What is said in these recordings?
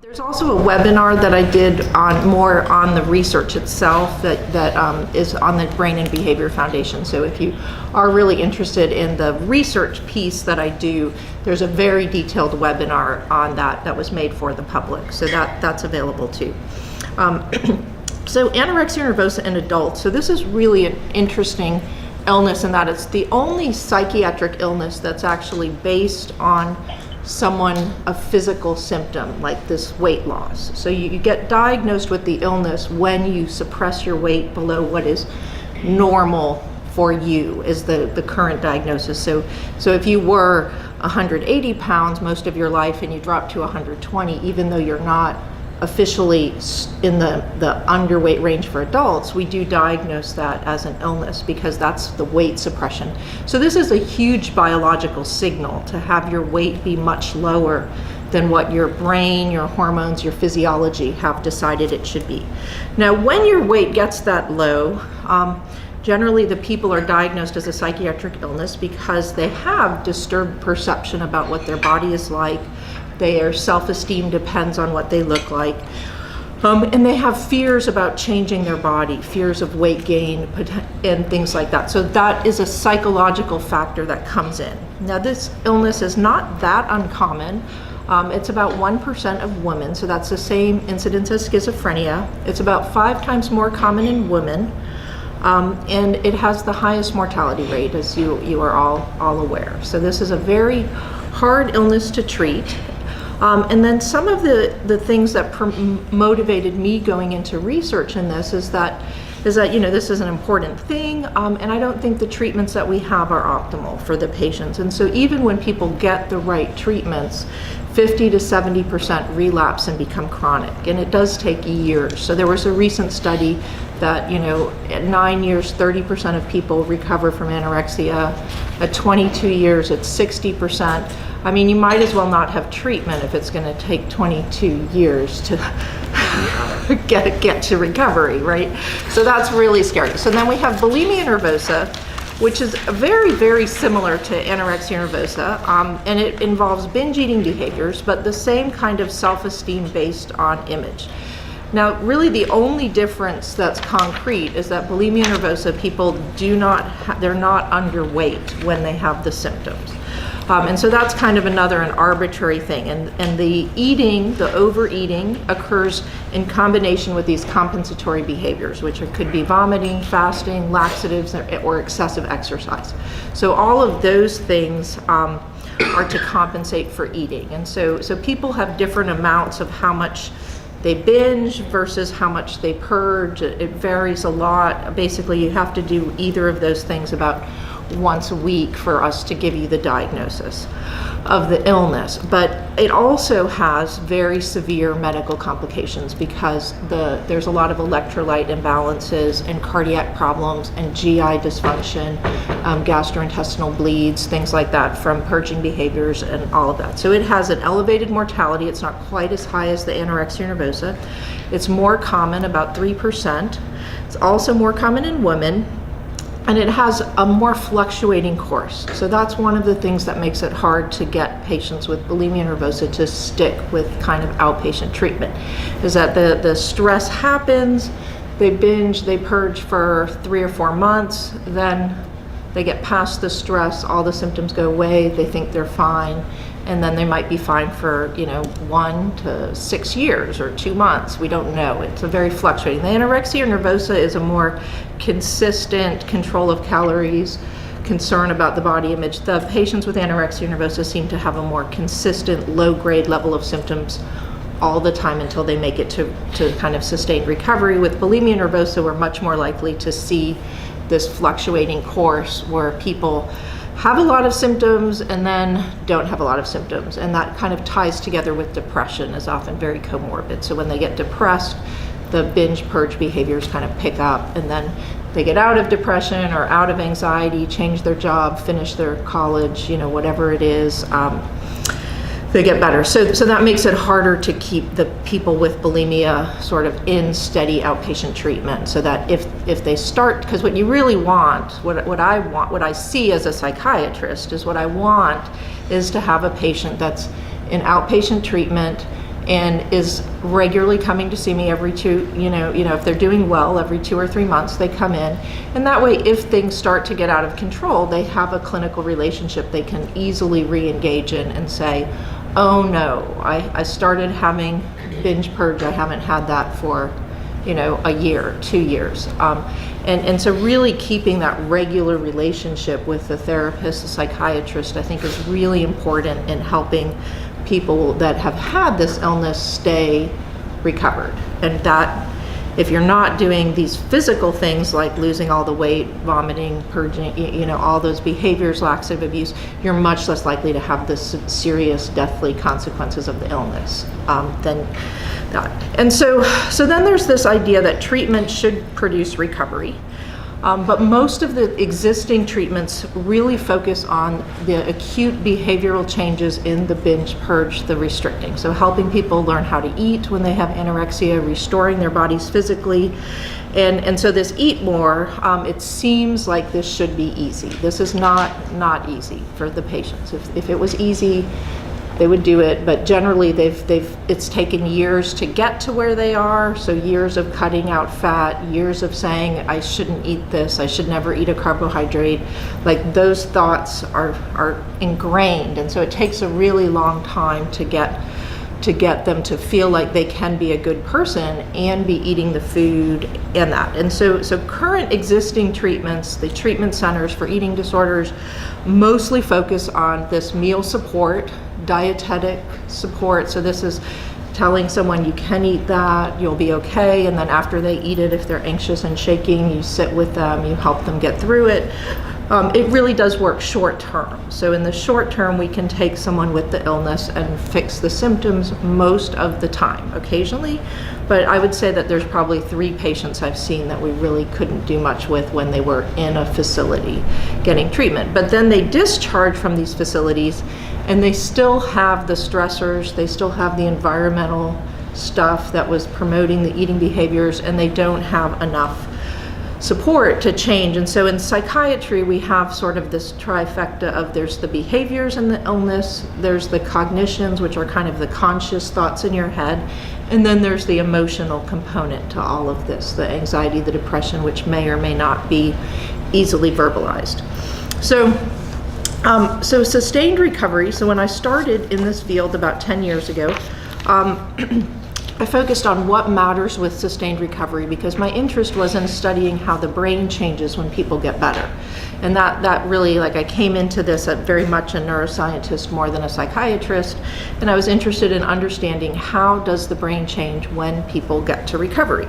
There's also a webinar that I did on the research itself that is on the Brain and Behavior Foundation. So if you are really interested in the research piece that I do, there's a very detailed webinar on that was made for the public. So that's available too. So anorexia nervosa in adults. So this is really an interesting illness in that it's the only psychiatric illness that's actually based on a physical symptom like this weight loss. So you get diagnosed with the illness when you suppress your weight below what is normal for you is the current diagnosis. So if you were 180 pounds most of your life and you drop to 120, even though you're not officially in the underweight range for adults, we do diagnose that as an illness because that's the weight suppression. So this is a huge biological signal to have your weight be much lower than what your brain, your hormones, your physiology have decided it should be. Now, when your weight gets that low, generally the people are diagnosed as a psychiatric illness because they have disturbed perception about what their body is like. Their self-esteem depends on what they look like. And they have fears about changing their body, fears of weight gain and things like that. So that is a psychological factor that comes in. Now this illness is not that uncommon. It's about 1% of women, so that's the same incidence as schizophrenia. It's about 5 times more common in women. And it has the highest mortality rate, as you are all aware. So this is a very hard illness to treat. And then some of the things that motivated me going into research in this is that this is an important thing, and I don't think the treatments that we have are optimal for the patients. And so even when people get the right treatments, 50 to 70% relapse and become chronic, and it does take years. So there was a recent study that at 9 years 30% of people recover from anorexia. At 22 years it's 60%. I mean, you might as well not have treatment if it's going to take 22 years to get to recovery, right? So that's really scary. So then we have bulimia nervosa, which is very, very similar to anorexia nervosa, and it involves binge eating behaviors, but the same kind of self-esteem based on image. Now, really the only difference that's concrete is that bulimia nervosa people they're not underweight when they have the symptoms. And so that's kind of an arbitrary thing. And the overeating occurs in combination with these compensatory behaviors, which could be vomiting, fasting, laxatives, or excessive exercise. So all of those things are to compensate for eating. And so people have different amounts of how much they binge versus how much they purge. It varies a lot. Basically, you have to do either of those things about once a week for us to give you the diagnosis of the illness. But it also has very severe medical complications because there's a lot of electrolyte imbalances and cardiac problems and GI dysfunction, gastrointestinal bleeds, things like that from purging behaviors and all of that. So it has an elevated mortality. It's not quite as high as the anorexia nervosa. It's more common, about 3%. It's also more common in women. And it has a more fluctuating course. So that's one of the things that makes it hard to get patients with bulimia nervosa to stick with kind of outpatient treatment, is that the stress happens, they binge, they purge for 3 or 4 months, then they get past the stress, all the symptoms go away, they think they're fine, and then they might be fine for 1 to 6 years or 2 months. We don't know. It's a very fluctuating. The anorexia nervosa is a more consistent control of calories, concern about the body image. The patients with anorexia nervosa seem to have a more consistent low-grade level of symptoms all the time until they make it to kind of sustained recovery. With bulimia nervosa, we're much more likely to see this fluctuating course where people have a lot of symptoms and then don't have a lot of symptoms, and that kind of ties together with depression, is often very comorbid. So when they get depressed, the binge purge behaviors kind of pick up, and then they get out of depression or out of anxiety, change their job, finish their college, whatever it is, they get better. So that makes it harder to keep the people with bulimia sort of in steady outpatient treatment, so that if they start, because what you really want, what I see as a psychiatrist is what I want is to have a patient that's in outpatient treatment and is regularly coming to see me every if they're doing well, every 2 or 3 months they come in. And that way, if things start to get out of control, they have a clinical relationship they can easily re-engage in and say, oh no, I started having binge purge, I haven't had that for a year, 2 years. And so really keeping that regular relationship with the therapist, the psychiatrist, I think is really important in helping people that have had this illness stay recovered. And that if you're not doing these physical things like losing all the weight, vomiting, purging, all those behaviors, laxative abuse, you're much less likely to have the serious deathly consequences of the illness than that. And so then there's this idea that treatment should produce recovery. But most of the existing treatments really focus on the acute behavioral changes in the binge purge, the restricting. So helping people learn how to eat when they have anorexia, restoring their bodies physically. And so this eat more, it seems like this should be easy. This is not easy for the patients. If it was easy, they would do it, but generally it's taken years to get to where they are. So years of cutting out fat, years of saying I shouldn't eat this, I should never eat a carbohydrate. Like those thoughts are ingrained, and so it takes a really long time to get them to feel like they can be a good person and be eating the food and that. And so current existing treatments, the treatment centers for eating disorders, mostly focus on this meal support, dietetic support. So this is telling someone you can eat that, you'll be okay, and then after they eat it, if they're anxious and shaking, you sit with them, you help them get through it. It really does work short term. So in the short term, we can take someone with the illness and fix the symptoms most of the time. Occasionally, but I would say that there's probably 3 patients I've seen that we really couldn't do much with when they were in a facility getting treatment. But then they discharge from these facilities and they still have the stressors, they still have the environmental stuff that was promoting the eating behaviors, and they don't have enough support to change. And so in psychiatry, we have sort of this trifecta of there's the behaviors in the illness, there's the cognitions, which are kind of the conscious thoughts in your head, and then there's the emotional component to all of this, the anxiety, the depression, which may or may not be easily verbalized. So sustained recovery. So when I started in this field about 10 years ago, I focused on what matters with sustained recovery because my interest was in studying how the brain changes when people get better. And that really, I came into this very much a neuroscientist more than a psychiatrist, and I was interested in understanding how does the brain change when people get to recovery.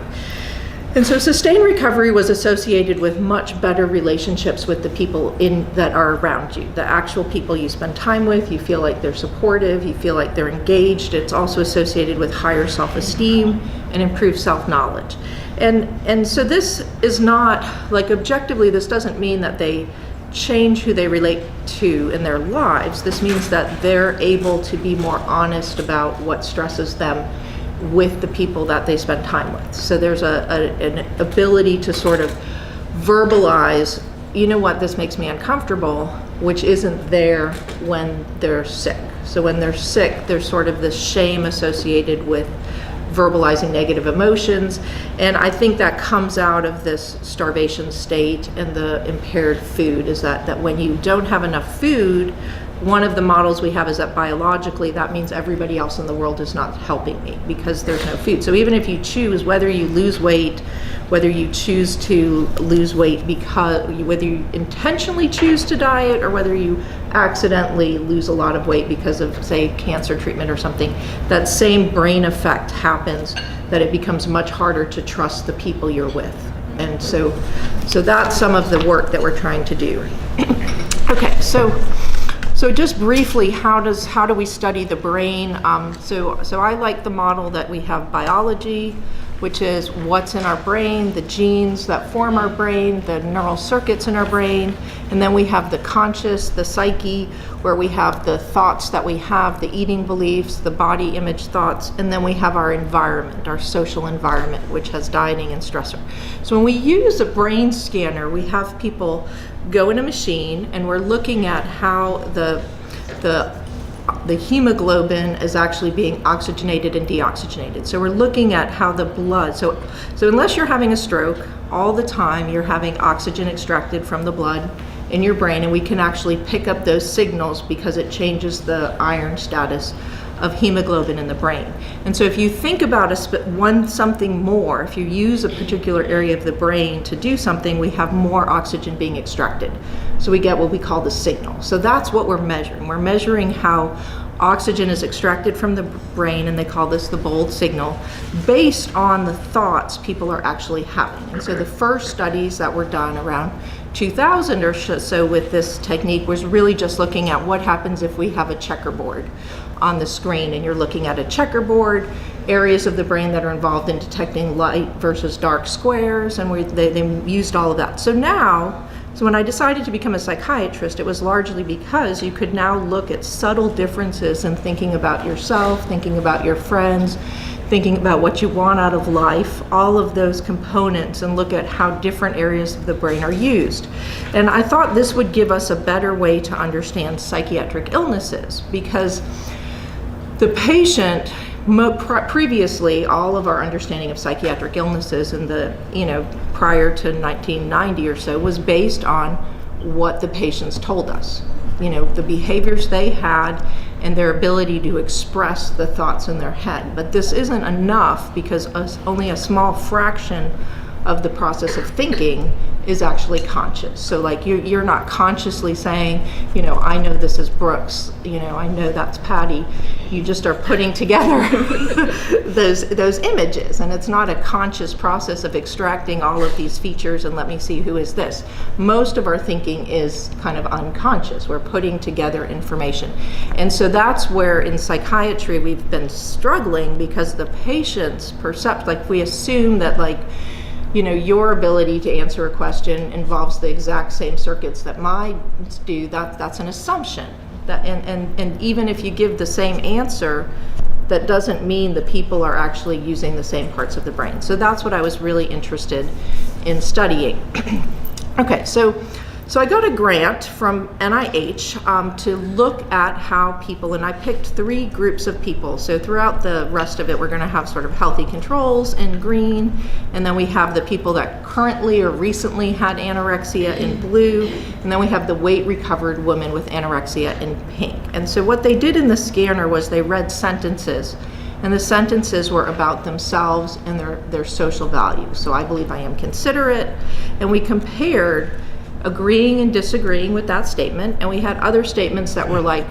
And so sustained recovery was associated with much better relationships with the people that are around you, the actual people you spend time with. You feel like they're supportive, you feel like they're engaged. It's also associated with higher self-esteem and improved self-knowledge. And so this is not, objectively, this doesn't mean that they change who they relate to in their lives. This means that they're able to be more honest about what stresses them with the people that they spend time with. So there's an ability to sort of verbalize, this makes me uncomfortable, which isn't there when they're sick. So when they're sick, there's sort of this shame associated with verbalizing negative emotions. And I think that comes out of this starvation state and the impaired food, is that when you don't have enough food, one of the models we have is that biologically that means everybody else in the world is not helping me because there's no food. So even if you choose whether you lose weight, whether you choose to lose weight whether you intentionally choose to diet or whether you accidentally lose a lot of weight because of, say, cancer treatment or something, that same brain effect happens, that it becomes much harder to trust the people you're with. And so that's some of the work that we're trying to do. Okay, so just briefly, how do we study the brain? So I like the model that we have biology, which is what's in our brain, the genes that form our brain, the neural circuits in our brain, and then we have the conscious, the psyche, where we have the thoughts that we have, the eating beliefs, the body image thoughts, and then we have our environment, our social environment, which has dieting and stressor. So when we use a brain scanner, we have people go in a machine and we're looking at how the the hemoglobin is actually being oxygenated and deoxygenated. So we're looking at how the blood, so unless you're having a stroke, all the time you're having oxygen extracted from the blood in your brain, and we can actually pick up those signals because it changes the iron status of hemoglobin in the brain. And so if you think about something more, if you use a particular area of the brain to do something, we have more oxygen being extracted. So we get what we call the signal. So that's what we're measuring. We're measuring how oxygen is extracted from the brain, and they call this the bold signal, based on the thoughts people are actually having. And so the first studies that were done around 2000 or so with this technique was really just looking at what happens if we have a checkerboard on the screen, and you're looking at a checkerboard, areas of the brain that are involved in detecting light versus dark squares, and they used all of that. So when I decided to become a psychiatrist, it was largely because you could now look at subtle differences in thinking about yourself, thinking about your friends, thinking about what you want out of life, all of those components, and look at how different areas of the brain are used. And I thought this would give us a better way to understand psychiatric illnesses, because the patient, previously, all of our understanding of psychiatric illnesses in the, prior to 1990 or so was based on what the patients told us. The behaviors they had and their ability to express the thoughts in their head. But this isn't enough, because only a small fraction of the process of thinking is actually conscious. So like you're not consciously saying, I know this is Brooks, I know that's Patty. You just are putting together those images, and it's not a conscious process of extracting all of these features and let me see who is this. Most of our thinking is kind of unconscious. We're putting together information. And so that's where in psychiatry we've been struggling, because the patient's we assume that your ability to answer a question involves the exact same circuits that mine do. That's an assumption. And even if you give the same answer, that doesn't mean the people are actually using the same parts of the brain. So that's what I was really interested in studying. Okay, so I got a grant from NIH to look at how people, and I picked 3 groups of people. So throughout the rest of it, we're going to have sort of healthy controls in green, and then we have the people that currently or recently had anorexia in blue, and then we have the weight recovered women with anorexia in pink. And so what they did in the scanner was they read sentences, and the sentences were about themselves and their social values. So I believe I am considerate, and we compared agreeing and disagreeing with that statement, and we had other statements that were like,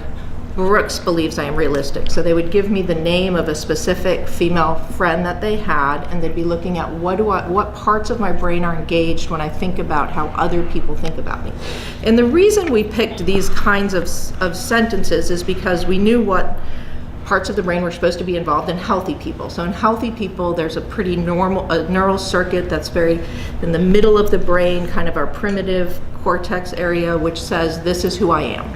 Brooks believes I am realistic. So they would give me the name of a specific female friend that they had, and they'd be looking at what parts of my brain are engaged when I think about how other people think about me. And the reason we picked these kinds of sentences is because we knew what parts of the brain were supposed to be involved in healthy people. So in healthy people, there's a pretty normal neural circuit that's very in the middle of the brain, kind of our primitive cortex area, which says this is who I am.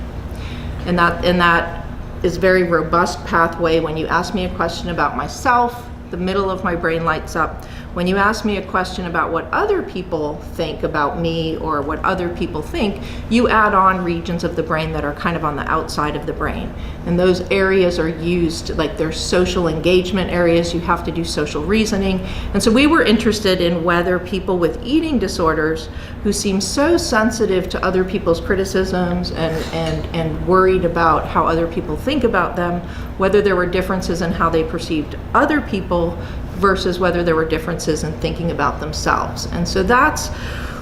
And that is very robust pathway. When you ask me a question about myself, the middle of my brain lights up. When you ask me a question about what other people think about me or what other people think, you add on regions of the brain that are kind of on the outside of the brain. And those areas are used, like they're social engagement areas. You have to do social reasoning. And so we were interested in whether people with eating disorders who seem so sensitive to other people's criticisms and worried about how other people think about them, whether there were differences in how they perceived other people versus whether there were differences in thinking about themselves. And so that's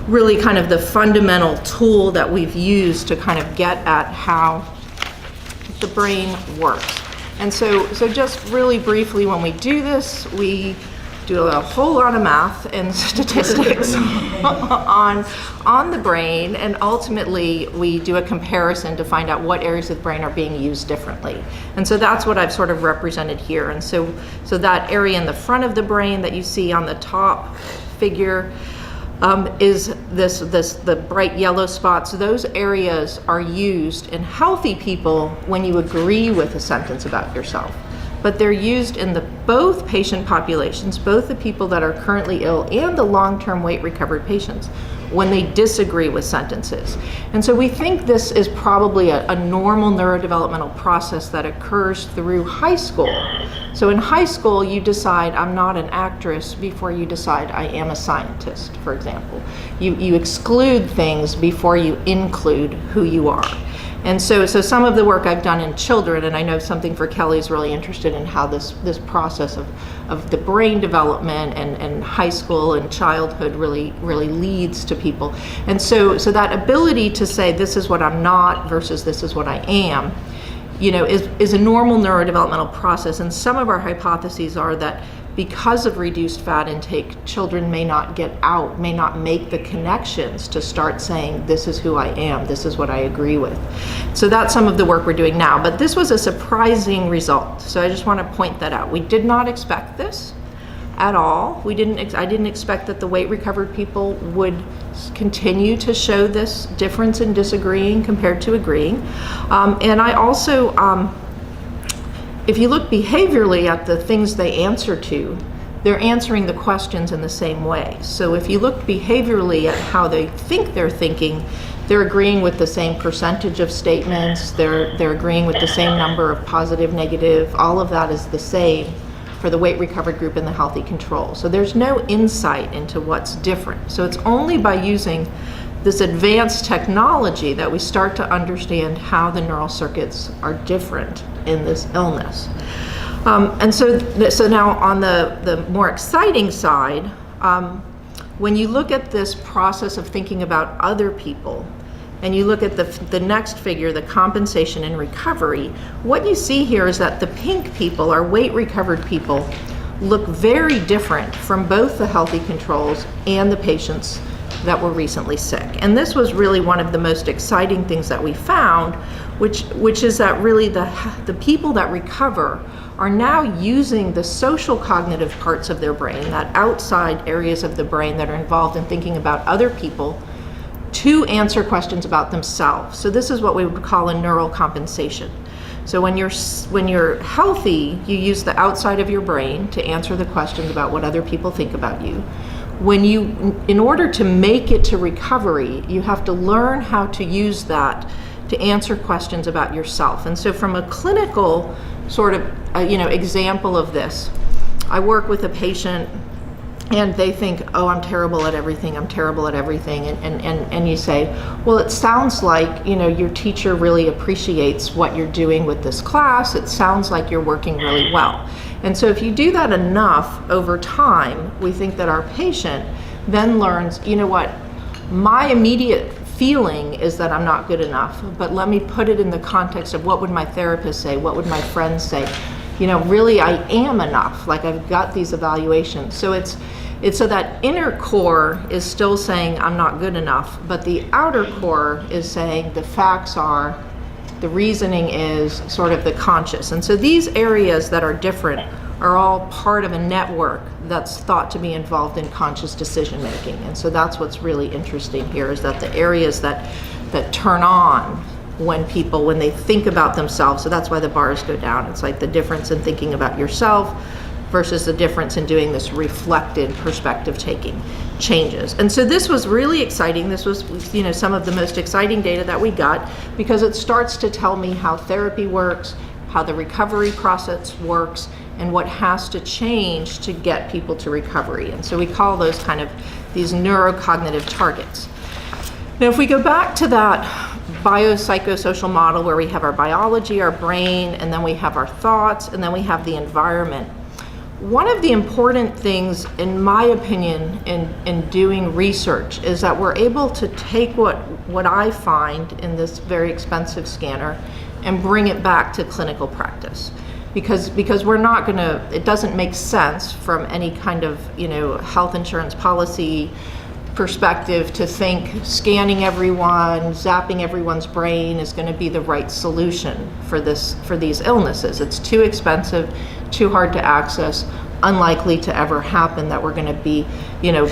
really kind of the fundamental tool that we've used to kind of get at how the brain works. And so just really briefly, when we do this, we do a whole lot of math and statistics on the brain, and ultimately we do a comparison to find out what areas of the brain are being used differently. And so that's what I've sort of represented here. And so that area in the front of the brain that you see on the top figure is the bright yellow spots. Those areas are used in healthy people when you agree with a sentence about yourself. But they're used in the both patient populations, both the people that are currently ill and the long-term weight recovered patients, when they disagree with sentences. And so we think this is probably a normal neurodevelopmental process that occurs through high school. So in high school, you decide I'm not an actress before you decide I am a scientist, for example. You exclude things before you include who you are. And so some of the work I've done in children, and I know something for Kelly's really interested in how this process of the brain development and high school and childhood really leads to people. And so that ability to say this is what I'm not versus this is what I am, is a normal neurodevelopmental process. And some of our hypotheses are that because of reduced fat intake, children may not make the connections to start saying, this is who I am, this is what I agree with. So that's some of the work we're doing now. But this was a surprising result. So I just want to point that out. We did not expect this at all. I didn't expect that the weight recovered people would continue to show this difference in disagreeing compared to agreeing. And I also, if you look behaviorally at the things they answer to, they're answering the questions in the same way. So if you look behaviorally at how they think they're thinking, they're agreeing with the same percentage of statements, they're agreeing with the same number of positive, negative, all of that is the same for the weight recovered group and the healthy control. So there's no insight into what's different. So it's only by using this advanced technology that we start to understand how the neural circuits are different in this illness. And so now on the more exciting side, when you look at this process of thinking about other people, and you look at the next figure, the compensation and recovery, what you see here is that the pink people, our weight recovered people, look very different from both the healthy controls and the patients that were recently sick. And this was really one of the most exciting things that we found, which is that really the people that recover are now using the social cognitive parts of their brain, that outside areas of the brain that are involved in thinking about other people, to answer questions about themselves. So this is what we would call a neural compensation. So when you're healthy, you use the outside of your brain to answer the questions about what other people think about you. In order to make it to recovery, you have to learn how to use that to answer questions about yourself. And so from a clinical sort of example of this, I work with a patient and they think, oh, I'm terrible at everything, and you say, well, it sounds like your teacher really appreciates what you're doing with this class. It sounds like you're working really well. And so if you do that enough over time, we think that our patient then learns, you know what, my immediate feeling is that I'm not good enough, but let me put it in the context of what would my therapist say, what would my friends say, really I am enough, like I've got these evaluations. So it's so that inner core is still saying I'm not good enough, but the outer core is saying the facts are, the reasoning is sort of the conscious. And so these areas that are different are all part of a network that's thought to be involved in conscious decision making. And so that's what's really interesting here, is that the areas that turn on when they think about themselves, so that's why the bars go down. It's like the difference in thinking about yourself versus the difference in doing this reflected perspective taking changes. And so this was really exciting. This was some of the most exciting data that we got, because it starts to tell me how therapy works, how the recovery process works, and what has to change to get people to recovery. And so we call those kind of these neurocognitive targets. Now if we go back to that biopsychosocial model where we have our biology, our brain, and then we have our thoughts, and then we have the environment, one of the important things, in my opinion, in doing research is that we're able to take what I find in this very expensive scanner and bring it back to clinical practice. Because we're not gonna, it doesn't make sense from any kind of health insurance policy perspective to think scanning everyone, zapping everyone's brain is going to be the right solution for these illnesses. It's too expensive, too hard to access, unlikely to ever happen that we're going to be,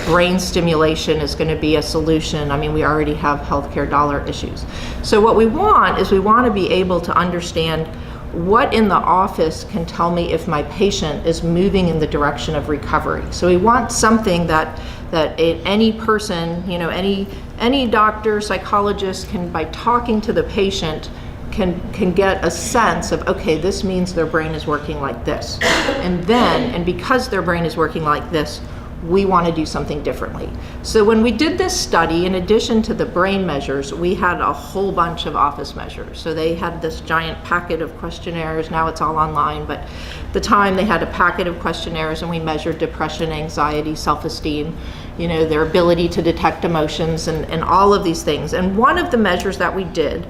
brain stimulation is going to be a solution. I mean, we already have healthcare dollar issues. So what we want is we want to be able to understand what in the office can tell me if my patient is moving in the direction of recovery? So we want something that any person, any doctor, psychologist can, by talking to the patient, can get a sense of, okay, this means their brain is working like this. And because their brain is working like this, we want to do something differently. So when we did this study, in addition to the brain measures, we had a whole bunch of office measures. So they had this giant packet of questionnaires. Now it's all online, but at the time they had a packet of questionnaires, and we measured depression, anxiety, self-esteem, their ability to detect emotions, and all of these things. And one of the measures that we did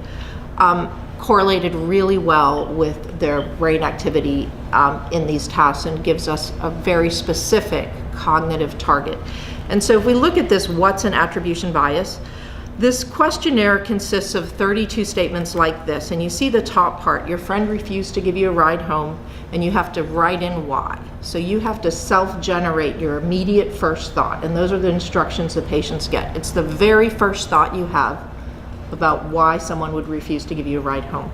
correlated really well with their brain activity in these tasks, and gives us a very specific cognitive target. And so if we look at this, what's an attribution bias? This questionnaire consists of 32 statements like this, and you see the top part, your friend refused to give you a ride home, and you have to write in why. So you have to self-generate your immediate first thought, and those are the instructions the patients get. It's the very first thought you have about why someone would refuse to give you a ride home.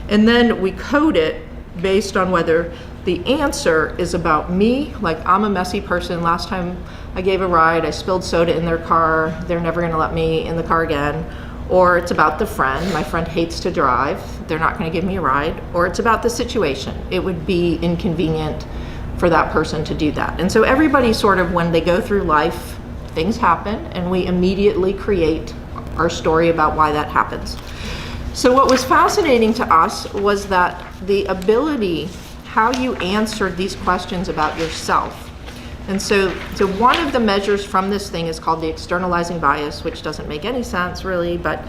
And then we code it based on whether the answer is about me, like I'm a messy person, last time I gave a ride, I spilled soda in their car, they're never gonna let me in the car again, or it's about the friend, my friend hates to drive, they're not gonna give me a ride, or it's about the situation, it would be inconvenient for that person to do that. And so everybody sort of, when they go through life, things happen, and we immediately create our story about why that happens. So what was fascinating to us was that the ability, how you answered these questions about yourself. And so one of the measures from this thing is called the externalizing bias, which doesn't make any sense really, but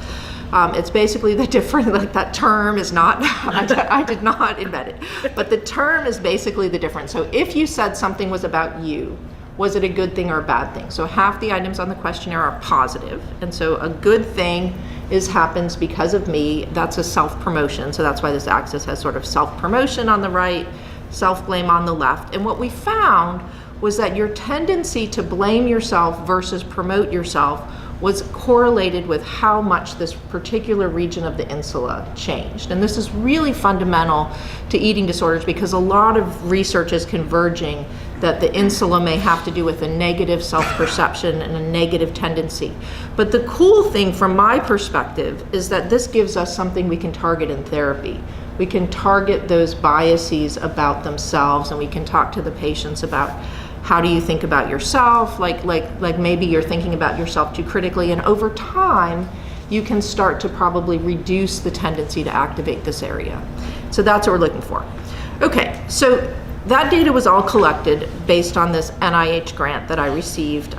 it's basically the difference, like that term is not, I did not invent it, but the term is basically the difference. So if you said something was about you, was it a good thing or a bad thing? So half the items on the questionnaire are positive, and so a good thing happens because of me. That's a self-promotion, so that's why this axis has sort of self-promotion on the right, self-blame on the left. And what we found was that your tendency to blame yourself versus promote yourself was correlated with how much this particular region of the insula changed. And this is really fundamental to eating disorders, because a lot of research is converging that the insula may have to do with a negative self-perception and a negative tendency. But the cool thing from my perspective is that this gives us something we can target in therapy. We can target those biases about themselves, and we can talk to the patients about, how do you think about yourself? Like maybe you're thinking about yourself too critically, and over time, you can start to probably reduce the tendency to activate this area. So that's what we're looking for. Okay, so that data was all collected based on this NIH grant that I received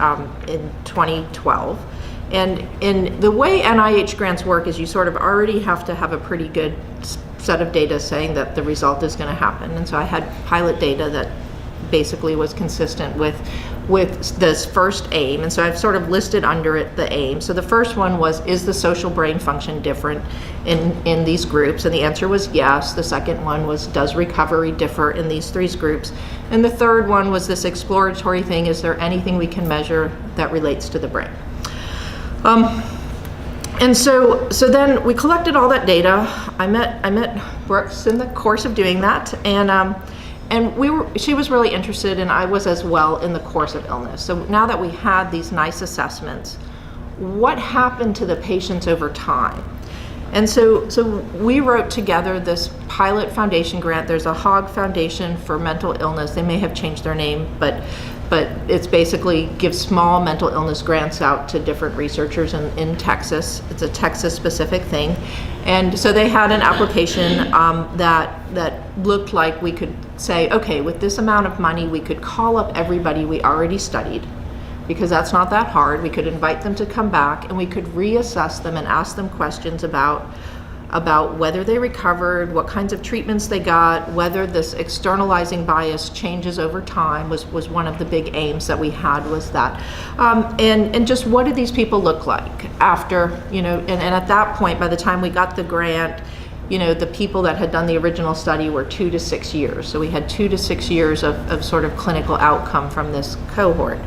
in 2012. And in the way NIH grants work is you sort of already have to have a pretty good set of data saying that the result is going to happen. And so I had pilot data that basically was consistent with this first aim. And so I've sort of listed under it the aim. So the first one was, is the social brain function different in these groups? And the answer was yes. The second one was, does recovery differ in these three groups? And the third one was this exploratory thing, is there anything we can measure that relates to the brain? And so then we collected all that data. I met Brooks in the course of doing that, and she was really interested, and I was as well, in the course of illness. So now that we had these nice assessments, what happened to the patients over time? And so we wrote together this pilot foundation grant. There's a HOG Foundation for Mental Illness. They may have changed their name, but it's basically gives small mental illness grants out to different researchers in Texas. It's a Texas specific thing. And so they had an application that looked like we could say, okay, with this amount of money, we could call up everybody we already studied, because that's not that hard. We could invite them to come back, and we could reassess them and ask them questions about whether they recovered, what kinds of treatments they got, whether this externalizing bias changes over time was one of the big aims that we had, was that. And just what did these people look like after, and at that point, by the time we got the grant, the people that had done the original study were 2 to 6 years. So we had 2 to 6 years of sort of clinical outcome from this cohort.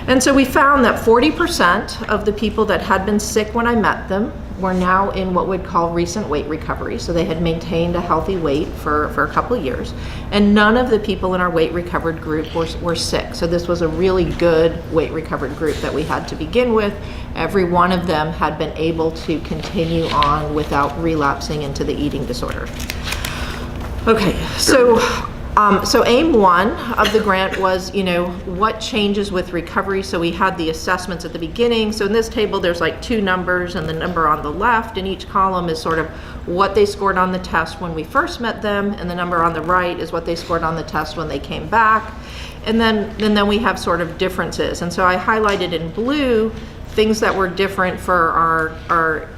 And so we found that 40% of the people that had been sick when I met them were now in what we'd call recent weight recovery. So they had maintained a healthy weight for a couple of years, and none of the people in our weight recovered group were sick. So this was a really good weight recovered group that we had to begin with. Every one of them had been able to continue on without relapsing into the eating disorder. Okay, so aim one of the grant was, what changes with recovery? So we had the assessments at the beginning. So in this table, there's like two numbers, and the number on the left in each column is sort of what they scored on the test when we first met them, and the number on the right is what they scored on the test when they came back. And then we have sort of differences. And so I highlighted in blue things that were different for our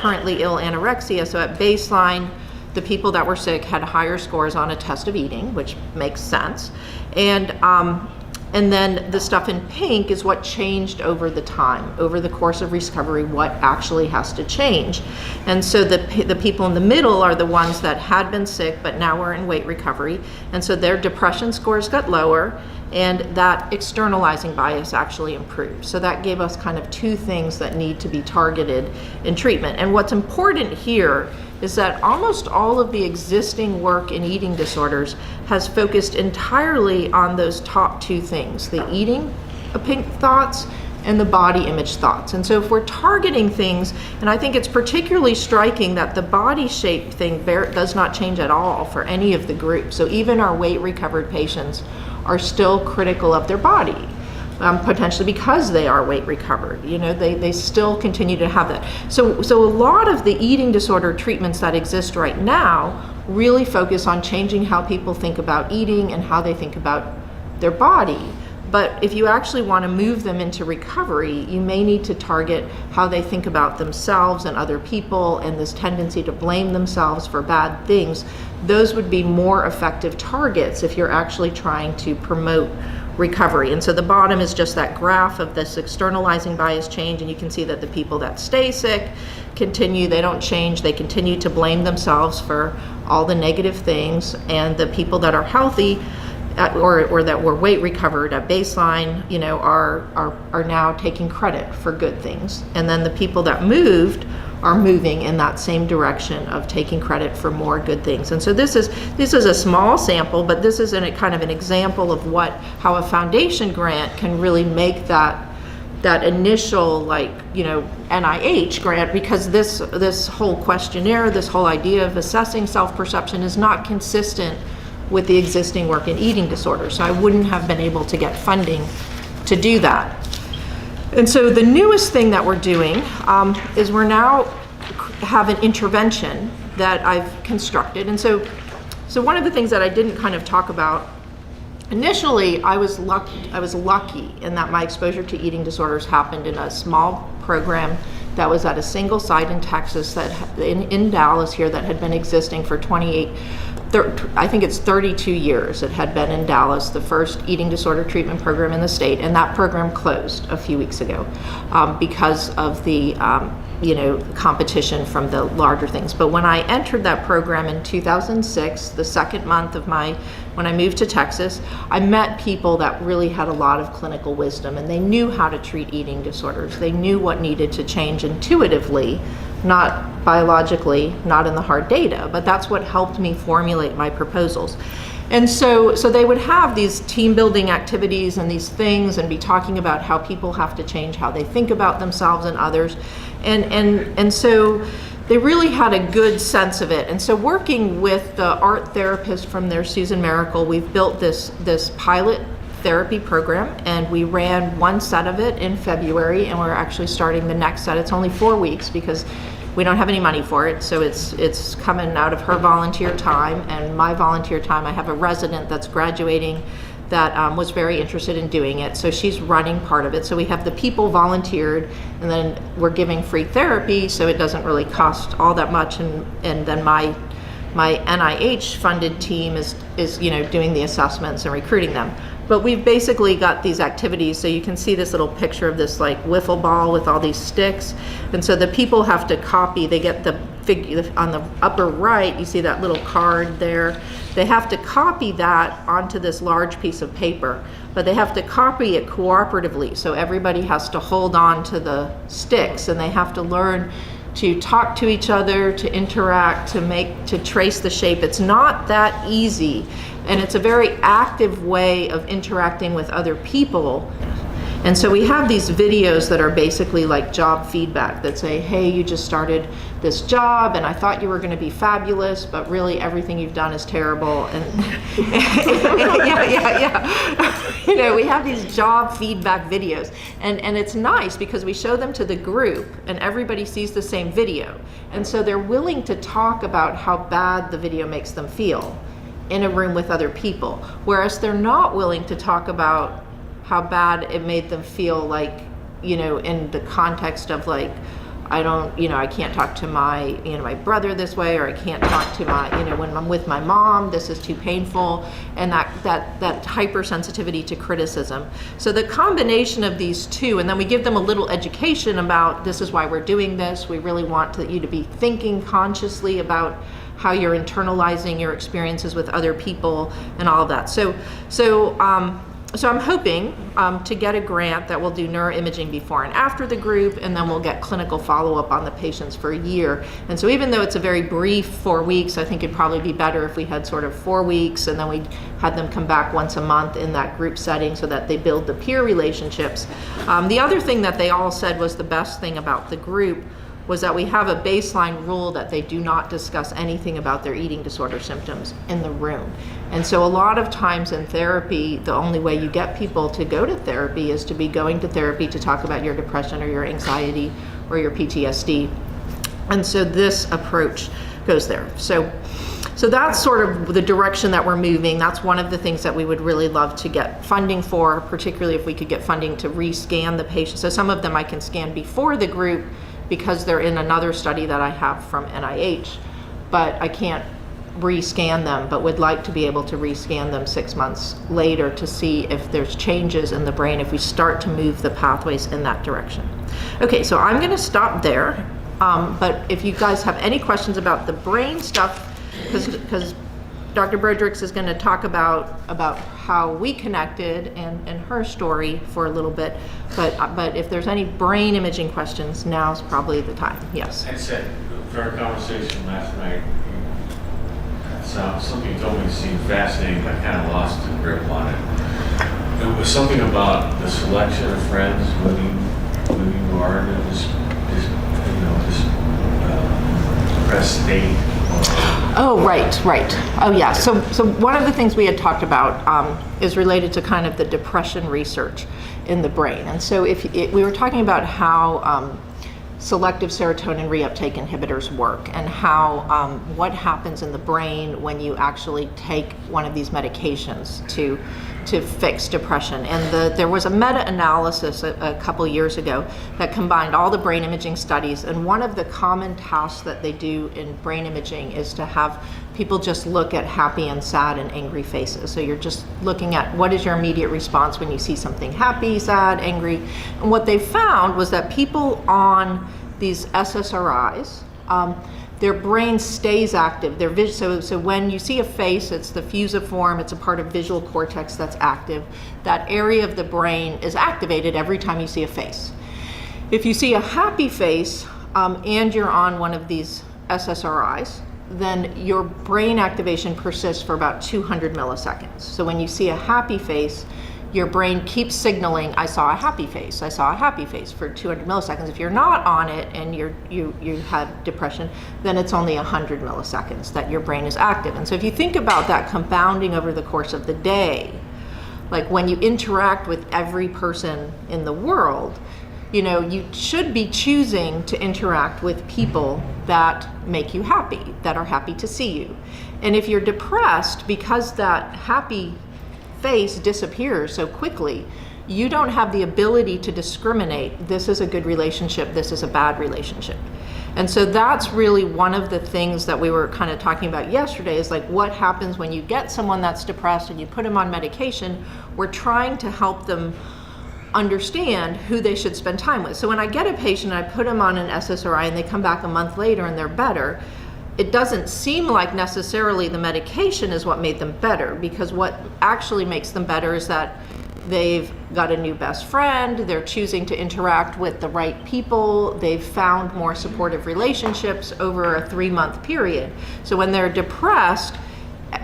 currently ill anorexia. So at baseline, the people that were sick had higher scores on a test of eating, which makes sense. And then the stuff in pink is what changed over the time, over the course of recovery, what actually has to change. And so the people in the middle are the ones that had been sick, but now we're in weight recovery. And so their depression scores got lower, and that externalizing bias actually improved. So that gave us kind of two things that need to be targeted in treatment. And what's important here is that almost all of the existing work in eating disorders has focused entirely on those top two things, the eating pink thoughts and the body image thoughts. And so if we're targeting things, and I think it's particularly striking that the body shape thing does not change at all for any of the groups. So even our weight recovered patients are still critical of their body. Potentially because they are weight recovered, they still continue to have that. So a lot of the eating disorder treatments that exist right now really focus on changing how people think about eating and how they think about their body. But if you actually want to move them into recovery, you may need to target how they think about themselves and other people, and this tendency to blame themselves for bad things. Those would be more effective targets if you're actually trying to promote recovery. And so the bottom is just that graph of this externalizing bias change, and you can see that the people that stay sick they don't change, they continue to blame themselves for all the negative things, and the people that are healthy or that were weight recovered at baseline, are now taking credit for good things. And then the people that moved are moving in that same direction of taking credit for more good things. And so this is a small sample, but this is kind of an example of how a foundation grant can really make that initial NIH grant, because this whole questionnaire, this whole idea of assessing self-perception is not consistent with the existing work in eating disorders. So I wouldn't have been able to get funding to do that. And so the newest thing that we're doing is we're now have an intervention that I've constructed. And so one of the things that I didn't kind of talk about initially, I was lucky in that my exposure to eating disorders happened in a small program that was at a single site in Texas in Dallas here that had been existing for 32 years. It had been in Dallas, the first eating disorder treatment program in the state, and that program closed a few weeks ago because of the competition from the larger things. But when I entered that program in 2006, the second month of when I moved to Texas, I met people that really had a lot of clinical wisdom, and they knew how to treat eating disorders. They knew what needed to change intuitively, not biologically, not in the hard data, but that's what helped me formulate my proposals. And so they would have these team building activities and these things and be talking about how people have to change how they think about themselves and others. And so they really had a good sense of it. And so working with the art therapist from there, Susan Miracle, we've built this pilot therapy program, and we ran one set of it in February, and we're actually starting the next set. It's only 4 weeks because we don't have any money for it, so it's coming out of her volunteer time and my volunteer time. I have a resident that's graduating that was very interested in doing it, so she's running part of it. So we have the people volunteered, and then we're giving free therapy, so it doesn't really cost all that much, and then my NIH funded team is doing the assessments and recruiting them. But we've basically got these activities, so you can see this little picture of this like wiffle ball with all these sticks, and so the people have to copy. They get the figure on the upper right, you see that little card there. They have to copy that onto this large piece of paper, but they have to copy it cooperatively, so everybody has to hold on to the sticks, and they have to learn to talk to each other, to interact, to trace the shape. It's not that easy, and it's a very active way of interacting with other people. And so we have these videos that are basically like job feedback that say, hey, you just started this job and I thought you were going to be fabulous, but really everything you've done is terrible. And yeah. You know, we have these job feedback videos, and it's nice because we show them to the group and everybody sees the same video. And so they're willing to talk about how bad the video makes them feel in a room with other people, whereas they're not willing to talk about how bad it made them feel, like, you know, in the context of like, I can't talk to my, my brother this way, or I can't talk to my, when I'm with my mom, this is too painful, and that hypersensitivity to criticism. So the combination of these two, and then we give them a little education about this is why we're doing this. We really want you to be thinking consciously about how you're internalizing your experiences with other people and all of that. So I'm hoping to get a grant that will do neuroimaging before and after the group, and then we'll get clinical follow-up on the patients for a year. And so even though it's a very brief 4 weeks, I think it'd probably be better if we had sort of 4 weeks and then we had them come back once a month in that group setting so that they build the peer relationships. The other thing that they all said was the best thing about the group was that we have a baseline rule that they do not discuss anything about their eating disorder symptoms in the room. And so a lot of times in therapy, the only way you get people to go to therapy is to be going to therapy to talk about your depression or your anxiety or your PTSD. And so this approach goes there. So that's sort of the direction that we're moving. That's one of the things that we would really love to get funding for, particularly if we could get funding to rescan the patients. So some of them I can scan before the group because they're in another study that I have from NIH, but I can't rescan them, but would like to be able to rescan them 6 months later to see if there's changes in the brain, if we start to move the pathways in that direction. Okay, so I'm gonna stop there, but if you guys have any questions about the brain stuff, because Dr. Broderick is going to talk about how we connected and her story for a little bit, but if there's any brain imaging questions, now's probably the time. Yes. I said, for our conversation last night, something you told me seemed fascinating, but I kind of lost the grip on it. It was something about the selection of friends when you are in this depressed state. Oh, right. Oh, yeah. So one of the things we had talked about is related to kind of the depression research in the brain. And so we were talking about how selective serotonin reuptake inhibitors work and how what happens in the brain when you actually take one of these medications to fix depression. And there was a meta-analysis a couple years ago that combined all the brain imaging studies, and one of the common tasks that they do in brain imaging is to have people just look at happy and sad and angry faces. So you're just looking at what is your immediate response when you see something happy, sad, angry. And what they found was that people on these SSRIs, their brain stays active. So when you see a face, it's the fusiform, it's a part of visual cortex that's active. That area of the brain is activated every time you see a face. If you see a happy face and you're on one of these SSRIs, then your brain activation persists for about 200 milliseconds. So when you see a happy face, your brain keeps signaling, I saw a happy face, I saw a happy face for 200 milliseconds. If you're not on it and you have depression, then it's only 100 milliseconds that your brain is active. And so if you think about that compounding over the course of the day, like when you interact with every person in the world, you should be choosing to interact with people that make you happy, that are happy to see you. And if you're depressed, because that happy face disappears so quickly, you don't have the ability to discriminate, this is a good relationship, this is a bad relationship. And so that's really one of the things that we were kind of talking about yesterday, is like what happens when you get someone that's depressed and you put them on medication. We're trying to help them understand who they should spend time with. So when I get a patient and I put them on an SSRI and they come back a month later and they're better, it doesn't seem like necessarily the medication is what made them better, because what actually makes them better is that they've got a new best friend, they're choosing to interact with the right people, they've found more supportive relationships over a 3-month period. So when they're depressed,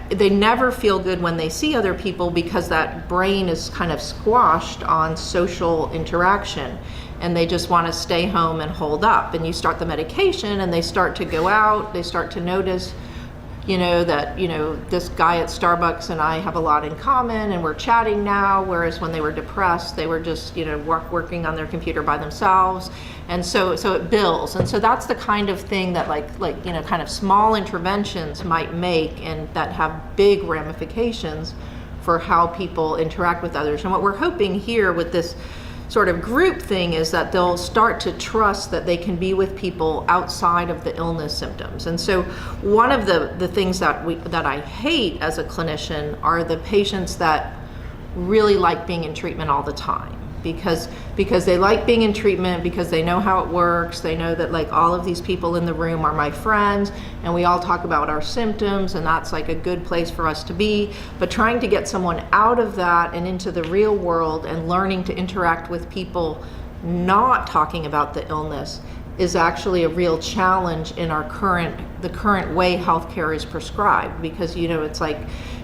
they never feel good when they see other people because that brain is kind of squashed on social interaction, and they just want to stay home and hold up. And you start the medication and they start to go out, they start to notice, that, this guy at Starbucks and I have a lot in common and we're chatting now, whereas when they were depressed, they were just, working on their computer by themselves. And so it builds. And so that's the kind of thing that kind of small interventions might make, and that have big ramifications for how people interact with others. And what we're hoping here with this sort of group thing is that they'll start to trust that they can be with people outside of the illness symptoms. And so one of the things that I hate as a clinician are the patients that really like being in treatment all the time, because they like being in treatment, because they know how it works, they know that all of these people in the room are my friends and we all talk about our symptoms, and that's a good place for us to be. But trying to get someone out of that and into the real world and learning to interact with people not talking about the illness is actually a real challenge in the current way healthcare is prescribed. Because it's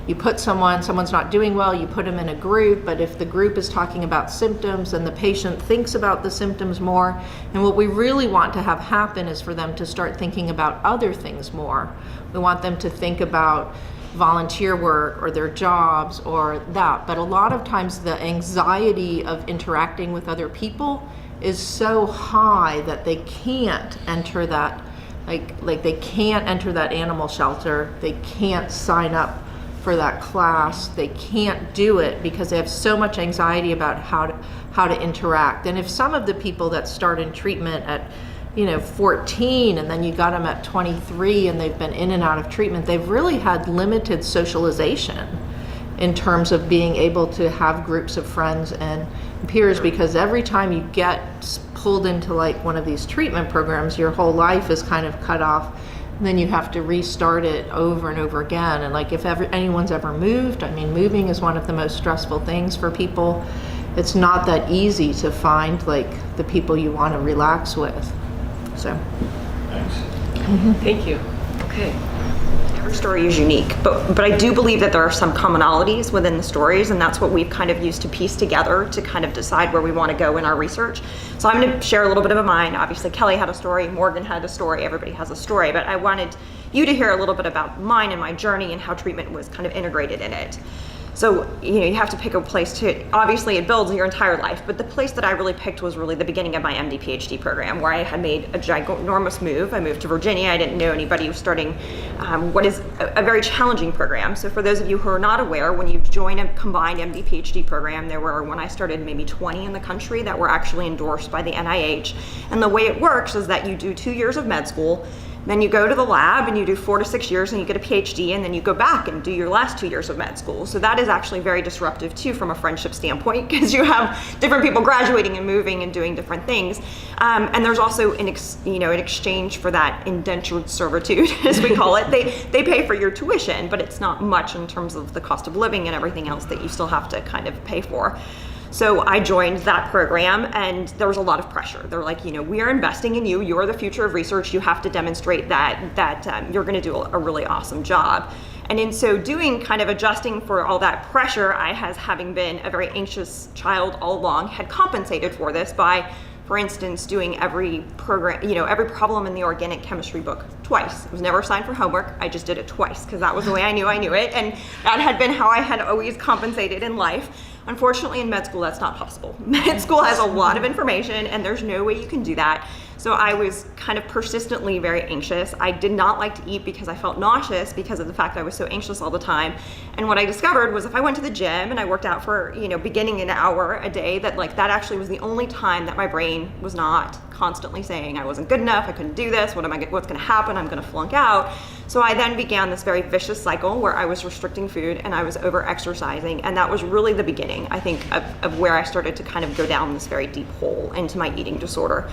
you put someone's not doing well, you put them in a group, but if the group is talking about symptoms, then the patient thinks about the symptoms more. And what we really want to have happen is for them to start thinking about other things more. We want them to think about volunteer work or their jobs or that. But a lot of times the anxiety of interacting with other people is so high that they can't enter that, they can't enter that animal shelter, they can't sign up for that class, they can't do it because they have so much anxiety about how to interact. And if some of the people that start in treatment at 14, and then you got them at 23 and they've been in and out of treatment, they've really had limited socialization in terms of being able to have groups of friends and peers, because every time you get pulled into one of these treatment programs, your whole life is kind of cut off. And then you have to restart it over and over again. And if anyone's ever moved, moving is one of the most stressful things for people. It's not that easy to find the people you want to relax with. So. Thanks. Thank you. Okay. Every story is unique, but I do believe that there are some commonalities within the stories, and that's what we've kind of used to piece together to kind of decide where we want to go in our research. So I'm going to share a little bit of mine. Obviously, Kelly had a story, Morgan had a story, everybody has a story, but I wanted you to hear a little bit about mine and my journey and how treatment was kind of integrated in it. So, you have to pick a place to, obviously it builds your entire life, but the place that I really picked was really the beginning of my MD PhD program, where I had made a ginormous move. I moved to Virginia. I didn't know anybody who was starting what is a very challenging program. So for those of you who are not aware, when you join a combined MD PhD program, there were, when I started, maybe 20 in the country that were actually endorsed by the NIH. And the way it works is that you do 2 years of med school, then you go to the lab and you do 4 to 6 years and you get a PhD, and then you go back and do your last 2 years of med school. So that is actually very disruptive too from a friendship standpoint, because you have different people graduating and moving and doing different things. And there's also in exchange for that indentured servitude, as we call it, they pay for your tuition, but it's not much in terms of the cost of living and everything else that you still have to kind of pay for. So I joined that program, and there was a lot of pressure. They're like, we are investing in you. You're the future of research. You have to demonstrate that you're going to do a really awesome job. And in so doing, kind of adjusting for all that pressure, I, as having been a very anxious child all along, had compensated for this by, for instance, doing every program, every problem in the organic chemistry book twice. It was never assigned for homework. I just did it twice because that was the way I knew it. And that had been how I had always compensated in life. Unfortunately, in med school, that's not possible. Med school has a lot of information, and there's no way you can do that. So I was kind of persistently very anxious. I did not like to eat because I felt nauseous because of the fact that I was so anxious all the time. And what I discovered was if I went to the gym and I worked out for, beginning an hour a day, that actually was the only time that my brain was not constantly saying I wasn't good enough, I couldn't do this, what's going to happen, I'm going to flunk out. So I then began this very vicious cycle where I was restricting food and I was over-exercising, and that was really the beginning, I think, of where I started to kind of go down this very deep hole into my eating disorder.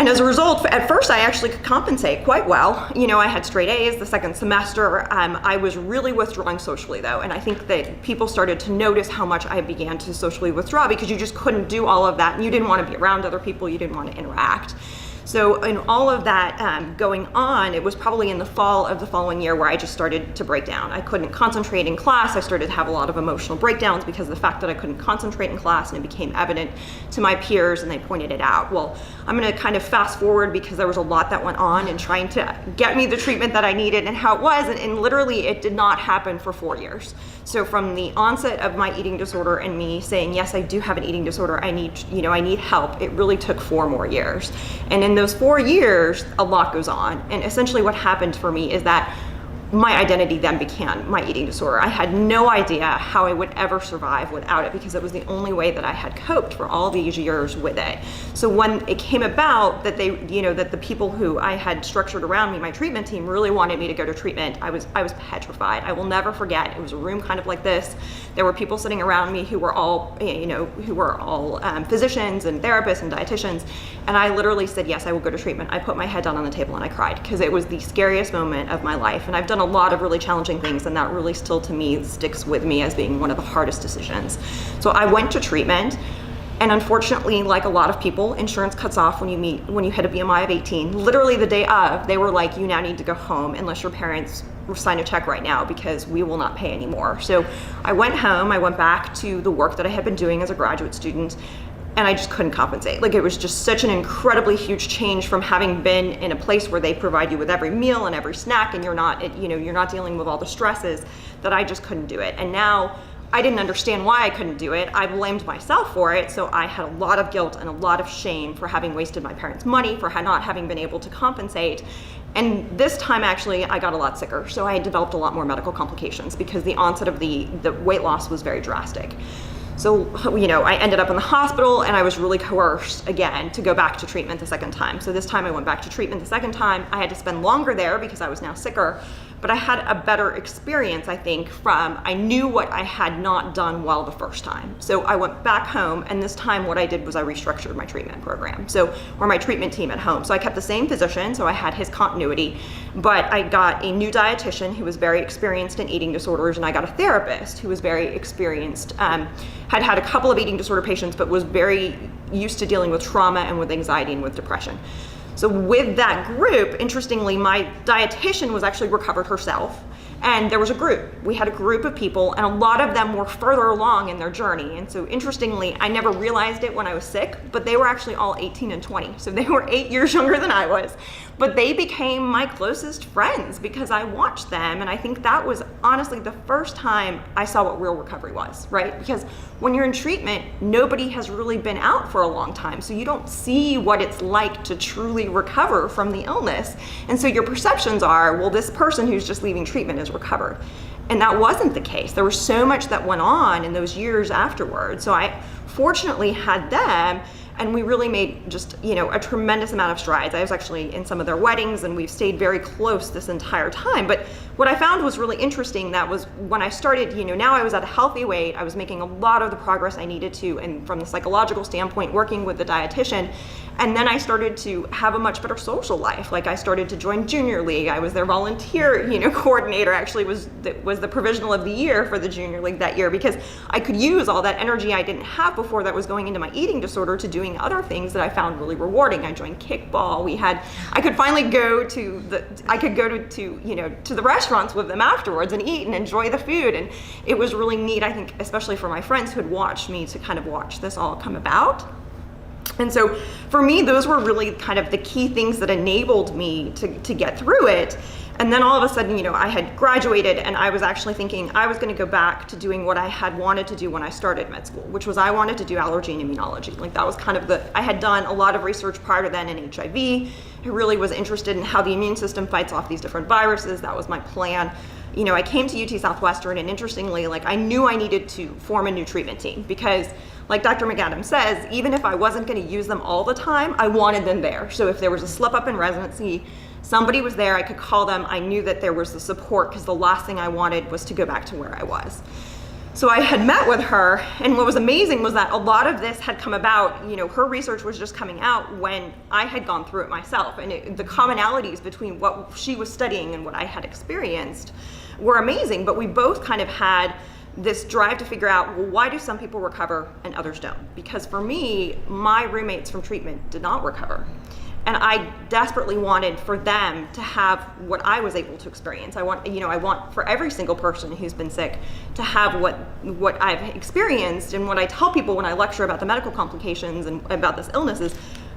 And as a result, at first I actually could compensate quite well. You know, I had straight A's the second semester. I was really withdrawing socially though. And I think that people started to notice how much I began to socially withdraw because you just couldn't do all of that. And you didn't want to be around other people. You didn't want to interact. So in all of that going on, it was probably in the fall of the following year where I just started to break down. I couldn't concentrate in class. I started to have a lot of emotional breakdowns because of the fact that I couldn't concentrate in class, and it became evident to my peers and they pointed it out. Well, I'm gonna kind of fast forward because there was a lot that went on in trying to get me the treatment that I needed and how it was, and literally it did not happen for 4 years. So from the onset of my eating disorder and me saying, yes, I do have an eating disorder, I need help, it really took 4 more years. And in those 4 years, a lot goes on. And essentially what happened for me is that my identity then became my eating disorder. I had no idea how I would ever survive without it because it was the only way that I had coped for all these years with it. So when it came about that that the people who I had structured around me, my treatment team, really wanted me to go to treatment, I was petrified. I will never forget. It was a room kind of like this. There were people sitting around me who were all, physicians and therapists and dietitians. And I literally said, yes, I will go to treatment. I put my head down on the table and I cried because it was the scariest moment of my life. And I've done a lot of really challenging things, and that really still to me sticks with me as being one of the hardest decisions. So I went to treatment, and unfortunately, like a lot of people, insurance cuts off when you hit a BMI of 18. Literally the day of, they were like, you now need to go home unless your parents sign a check right now because we will not pay anymore. So I went home, I went back to the work that I had been doing as a graduate student, and I just couldn't compensate. Like, it was just such an incredibly huge change from having been in a place where they provide you with every meal and every snack, and you're not dealing with all the stresses, that I just couldn't do it. And now I didn't understand why I couldn't do it. I blamed myself for it. So I had a lot of guilt and a lot of shame for having wasted my parents' money, for not having been able to compensate. And this time, actually, I got a lot sicker. So I developed a lot more medical complications because the onset of the weight loss was very drastic. So, I ended up in the hospital, and I was really coerced again to go back to treatment the second time. So this time I went back to treatment the second time. I had to spend longer there because I was now sicker, but I had a better experience, I think, I knew what I had not done well the first time. So I went back home, and this time what I did was I restructured my treatment program. Or my treatment team at home. So I kept the same physician, so I had his continuity, but I got a new dietitian who was very experienced in eating disorders, and I got a therapist who was very experienced, had a couple of eating disorder patients, but was very used to dealing with trauma and with anxiety and with depression. So with that group, interestingly, my dietitian was actually recovered herself. And there was a group. We had a group of people, and a lot of them were further along in their journey. And so interestingly, I never realized it when I was sick, but they were actually all 18 and 20. So they were 8 years younger than I was. But they became my closest friends because I watched them. And I think that was honestly the first time I saw what real recovery was, right? Because when you're in treatment, nobody has really been out for a long time. So you don't see what it's like to truly recover from the illness. And so your perceptions are, well, this person who's just leaving treatment is recovered. And that wasn't the case. There was so much that went on in those years afterwards. So I fortunately had them, and we really made just, a tremendous amount of strides. I was actually in some of their weddings, and we've stayed very close this entire time. But what I found was really interesting, that was when I started, now I was at a healthy weight, I was making a lot of the progress I needed to, and from the psychological standpoint, working with the dietitian. And then I started to have a much better social life. Like, I started to join Junior League. I was their volunteer, coordinator. Actually, was the provisional of the year for the Junior League that year, because I could use all that energy I didn't have before that was going into my eating disorder to doing other things that I found really rewarding. I joined kickball. I could finally go to the restaurants with them afterwards and eat and enjoy the food. And it was really neat, I think, especially for my friends who had watched me, to kind of watch this all come about. And so for me, those were really kind of the key things that enabled me to get through it. And then all of a sudden, I had graduated, and I was actually thinking I was going to go back to doing what I had wanted to do when I started med school, which was I wanted to do allergy and immunology. Like, that was kind of I had done a lot of research prior to then in HIV. I really was interested in how the immune system fights off these different viruses. That was my plan. I came to UT Southwestern, and interestingly, I knew I needed to form a new treatment team because, like Dr. McAdams says, even if I wasn't going to use them all the time, I wanted them there. So if there was a slip up in residency, somebody was there, I could call them. I knew that there was the support, because the last thing I wanted was to go back to where I was. So I had met with her, and what was amazing was that a lot of this had come about, her research was just coming out when I had gone through it myself, and the commonalities between what she was studying and what I had experienced were amazing, but we both kind of had this drive to figure out, well, why do some people recover and others don't? Because for me, my roommates from treatment did not recover. And I desperately wanted for them to have what I was able to experience. I want for every single person who's been sick to have what I've experienced. And what I tell people when I lecture about the medical complications and about this illness is,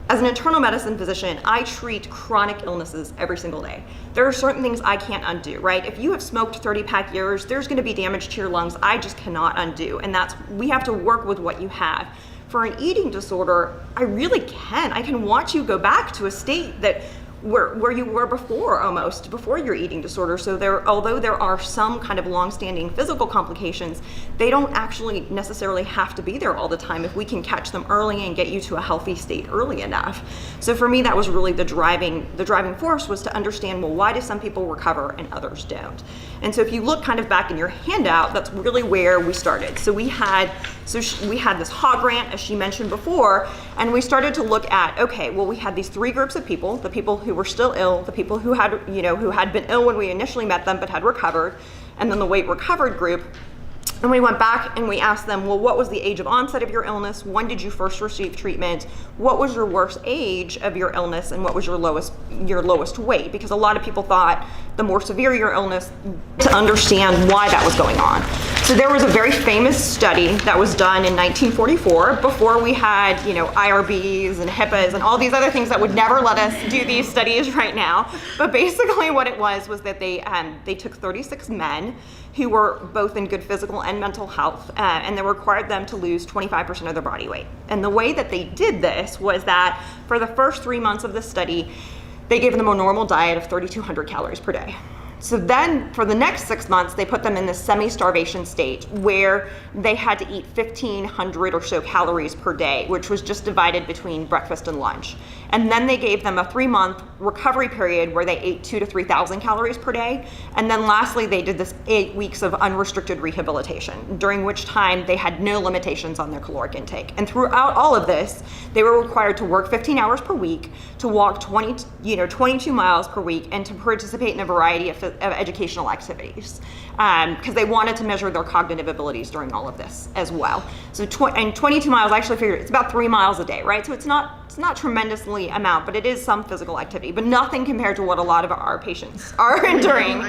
as an internal medicine physician, I treat chronic illnesses every single day. There are certain things I can't undo, right? If you have smoked 30-pack years, there's gonna be damage to your lungs I just cannot undo. And we have to work with what you have. For an eating disorder, I really can. I can watch you go back to a state that where you were before your eating disorder. So although there are some kind of long-standing physical complications, they don't actually necessarily have to be there all the time if we can catch them early and get you to a healthy state early enough. So for me, that was really the driving force, was to understand, well, why do some people recover and others don't? And so if you look kind of back in your handout, that's really where we started. So we had this HAW grant, as she mentioned before, and we started to look at, okay, well, we had these 3 groups of people: the people who were still ill, the people who had been ill when we initially met them but had recovered, and then the weight recovered group. And we went back and we asked them, well, what was the age of onset of your illness? When did you first receive treatment? What was your worst age of your illness? And what was your lowest weight? Because a lot of people thought the more severe your illness, to understand why that was going on. So there was a very famous study that was done in 1944, before we had, IRBs and HIPAAs and all these other things that would never let us do these studies right now. But basically what it was that they took 36 men who were both in good physical and mental health, and they required them to lose 25% of their body weight. And the way that they did this was that for the first 3 months of the study, they gave them a normal diet of 3,200 calories per day. So then for the next 6 months, they put them in this semi-starvation state where they had to eat 1,500 or so calories per day, which was just divided between breakfast and lunch. And then they gave them a 3-month recovery period where they ate 2,000 to 3,000 calories per day. And then lastly, they did this 8 weeks of unrestricted rehabilitation, during which time they had no limitations on their caloric intake. And throughout all of this, they were required to work 15 hours per week, to walk 22 miles per week, and to participate in a variety of educational activities, because they wanted to measure their cognitive abilities during all of this as well. So 22 miles, I actually figured it's about 3 miles a day, right? So it's not tremendously amount, but it is some physical activity, but nothing compared to what a lot of our patients are enduring.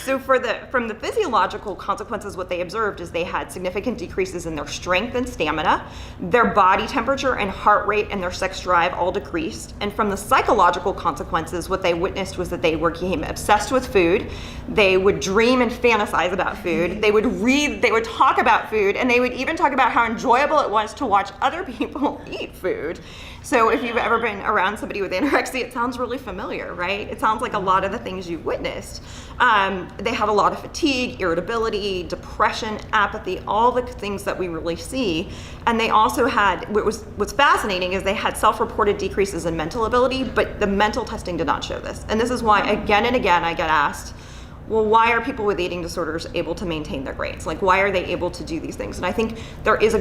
So from the physiological consequences, what they observed is they had significant decreases in their strength and stamina, their body temperature and heart rate and their sex drive all decreased. And from the psychological consequences, what they witnessed was that they became obsessed with food. They would dream and fantasize about food. They would read, they would talk about food, and they would even talk about how enjoyable it was to watch other people eat food. So if you've ever been around somebody with anorexia, it sounds really familiar, right? It sounds like a lot of the things you've witnessed. They have a lot of fatigue, irritability, depression, apathy, all the things that we really see. And they also had, what's fascinating is they had self-reported decreases in mental ability, but the mental testing did not show this. And this is why again and again I get asked, well, why are people with eating disorders able to maintain their grades? Like, why are they able to do these things? And I think there's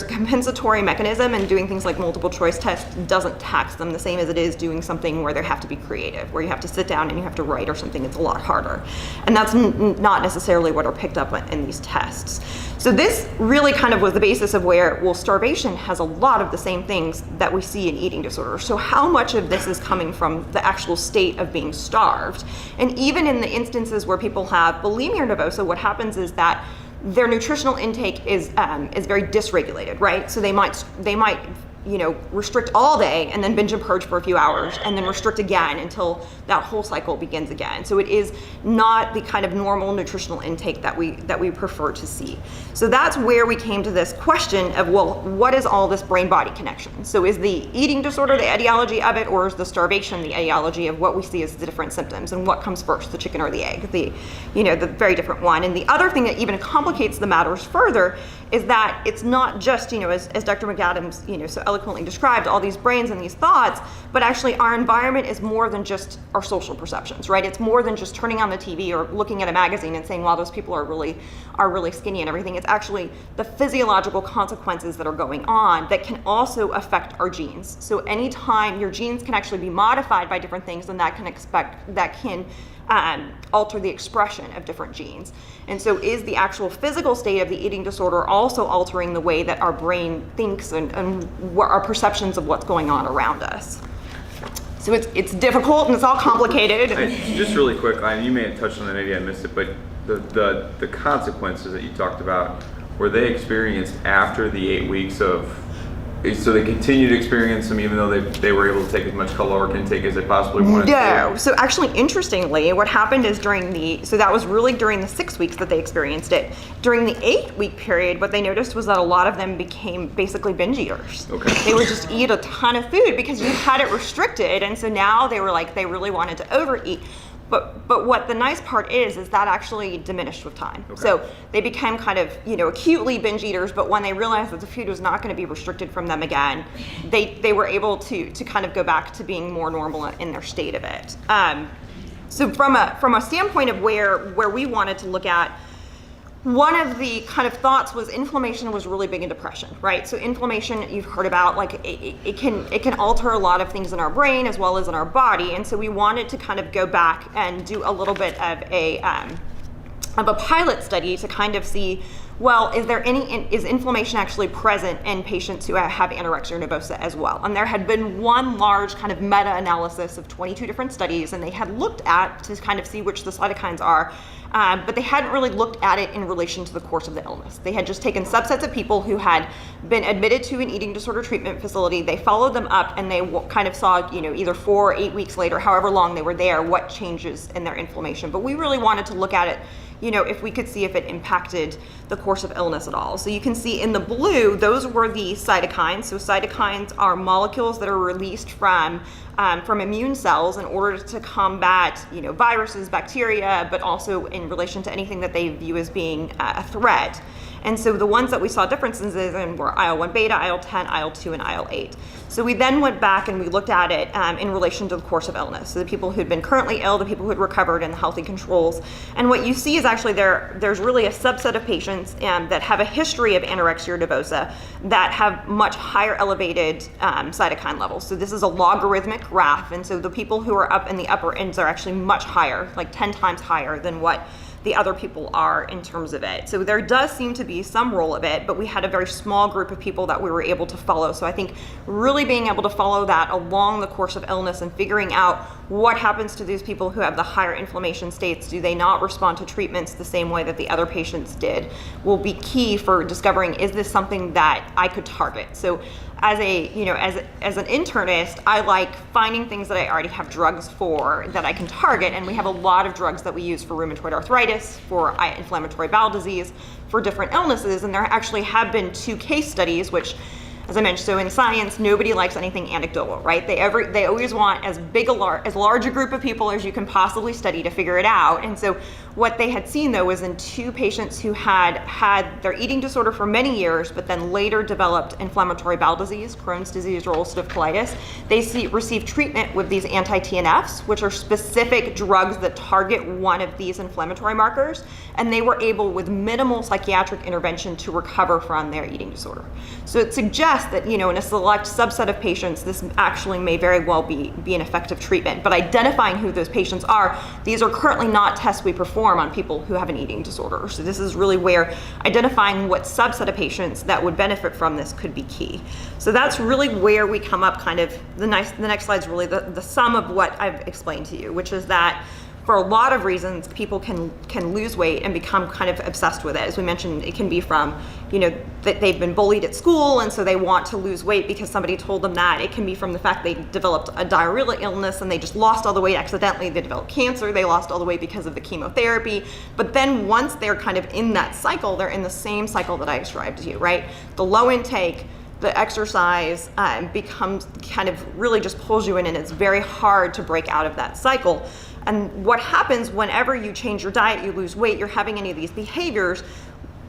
a compensatory mechanism, and doing things like multiple choice tests doesn't tax them the same as it is doing something where they have to be creative, where you have to sit down and you have to write or something. It's a lot harder. And that's not necessarily what are picked up in these tests. So this really kind of was the basis of where, well, starvation has a lot of the same things that we see in eating disorders. So how much of this is coming from the actual state of being starved? And even in the instances where people have bulimia nervosa, what happens is that their nutritional intake is very dysregulated, right? So they might restrict all day and then binge and purge for a few hours and then restrict again until that whole cycle begins again. So it is not the kind of normal nutritional intake that we prefer to see. So that's where we came to this question of, well, what is all this brain-body connection? So is the eating disorder the etiology of it, or is the starvation the etiology of what we see as the different symptoms? And what comes first, the chicken or the egg? The very different one. And the other thing that even complicates the matters further is that it's not just, as Dr. McAdams, so eloquently described, all these brains and these thoughts, but actually our environment is more than just our social perceptions, right? It's more than just turning on the TV or looking at a magazine and saying, wow, those people are really skinny and everything. It's actually the physiological consequences that are going on that can also affect our genes. So anytime your genes can actually be modified by different things, then that can alter the expression of different genes. And so is the actual physical state of the eating disorder also altering the way that our brain thinks and what our perceptions of what's going on around us? So it's difficult and it's all complicated. Just really quick, you may have touched on it, maybe I missed it, but the consequences that you talked about, were they experienced after the 8 weeks of, so they continued to experience them even though they were able to take as much caloric intake as they possibly wanted to? No. So actually, interestingly, what happened is so that was really during the 6 weeks that they experienced it. During the 8-week period, what they noticed was that a lot of them became basically binge eaters. Okay. They would just eat a ton of food because you had it restricted, and so now they were like, they really wanted to overeat. But what the nice part is that actually diminished with time. Okay. So they became kind of, acutely binge eaters, but when they realized that the food was not going to be restricted from them again, they were able to kind of go back to being more normal in their state of it. So from a standpoint of where we wanted to look at, one of the kind of thoughts was inflammation was really big in depression, right? So inflammation, you've heard about, like it can alter a lot of things in our brain as well as in our body, and so we wanted to kind of go back and do a little bit of a pilot study to kind of see, well, is inflammation actually present in patients who have anorexia nervosa as well? And there had been one large kind of meta-analysis of 22 different studies, and they had looked at to kind of see which the cytokines are, but they hadn't really looked at it in relation to the course of the illness. They had just taken subsets of people who had been admitted to an eating disorder treatment facility, they followed them up, and they kind of saw, either 4 or 8 weeks later, however long they were there, what changes in their inflammation. But we really wanted to look at it, if we could see if it impacted the course of illness at all. So you can see in the blue, those were the cytokines. So cytokines are molecules that are released from immune cells in order to combat, viruses, bacteria, but also in relation to anything that they view as being a threat. And so the ones that we saw differences in were IL-1 beta, IL-10, IL-2, and IL-8. So we then went back and we looked at it in relation to the course of illness. So the people who'd been currently ill, the people who had recovered, and the healthy controls. And what you see is actually there's really a subset of patients that have a history of anorexia nervosa that have much higher elevated cytokine levels. So this is a logarithmic graph. And so the people who are up in the upper ends are actually much higher, like 10 times higher than what the other people are in terms of it. So there does seem to be some role of it, but we had a very small group of people that we were able to follow. So I think really being able to follow that along the course of illness and figuring out what happens to these people who have the higher inflammation states, do they not respond to treatments the same way that the other patients did, will be key for discovering, is this something that I could target? So as an internist, I like finding things that I already have drugs for that I can target, and we have a lot of drugs that we use for rheumatoid arthritis, for inflammatory bowel disease, for different illnesses, and there actually have been 2 case studies, which, as I mentioned, so in science, nobody likes anything anecdotal, right? They always want as large a group of people as you can possibly study to figure it out. And so what they had seen, though, was in 2 patients who had their eating disorder for many years, but then later developed inflammatory bowel disease, Crohn's disease, or ulcerative colitis. They received treatment with these anti-TNFs, which are specific drugs that target one of these inflammatory markers, and they were able, with minimal psychiatric intervention, to recover from their eating disorder. So it suggests that, in a select subset of patients, this actually may very well be an effective treatment. But identifying who those patients are, these are currently not tests we perform on people who have an eating disorder. So this is really where identifying what subset of patients that would benefit from this could be key. So that's really where we come up kind of, the next slide is really the sum of what I've explained to you, which is that for a lot of reasons, people can lose weight and become kind of obsessed with it. As we mentioned, it can be from, that they've been bullied at school, and so they want to lose weight because somebody told them that. It can be from the fact they developed a diarrheal illness and they just lost all the weight accidentally. They developed cancer, they lost all the weight because of the chemotherapy. But then once they're kind of in that cycle, they're in the same cycle that I described to you, right? The low intake, the exercise becomes kind of really just pulls you in, and it's very hard to break out of that cycle. And what happens whenever you change your diet, you lose weight, you're having any of these behaviors,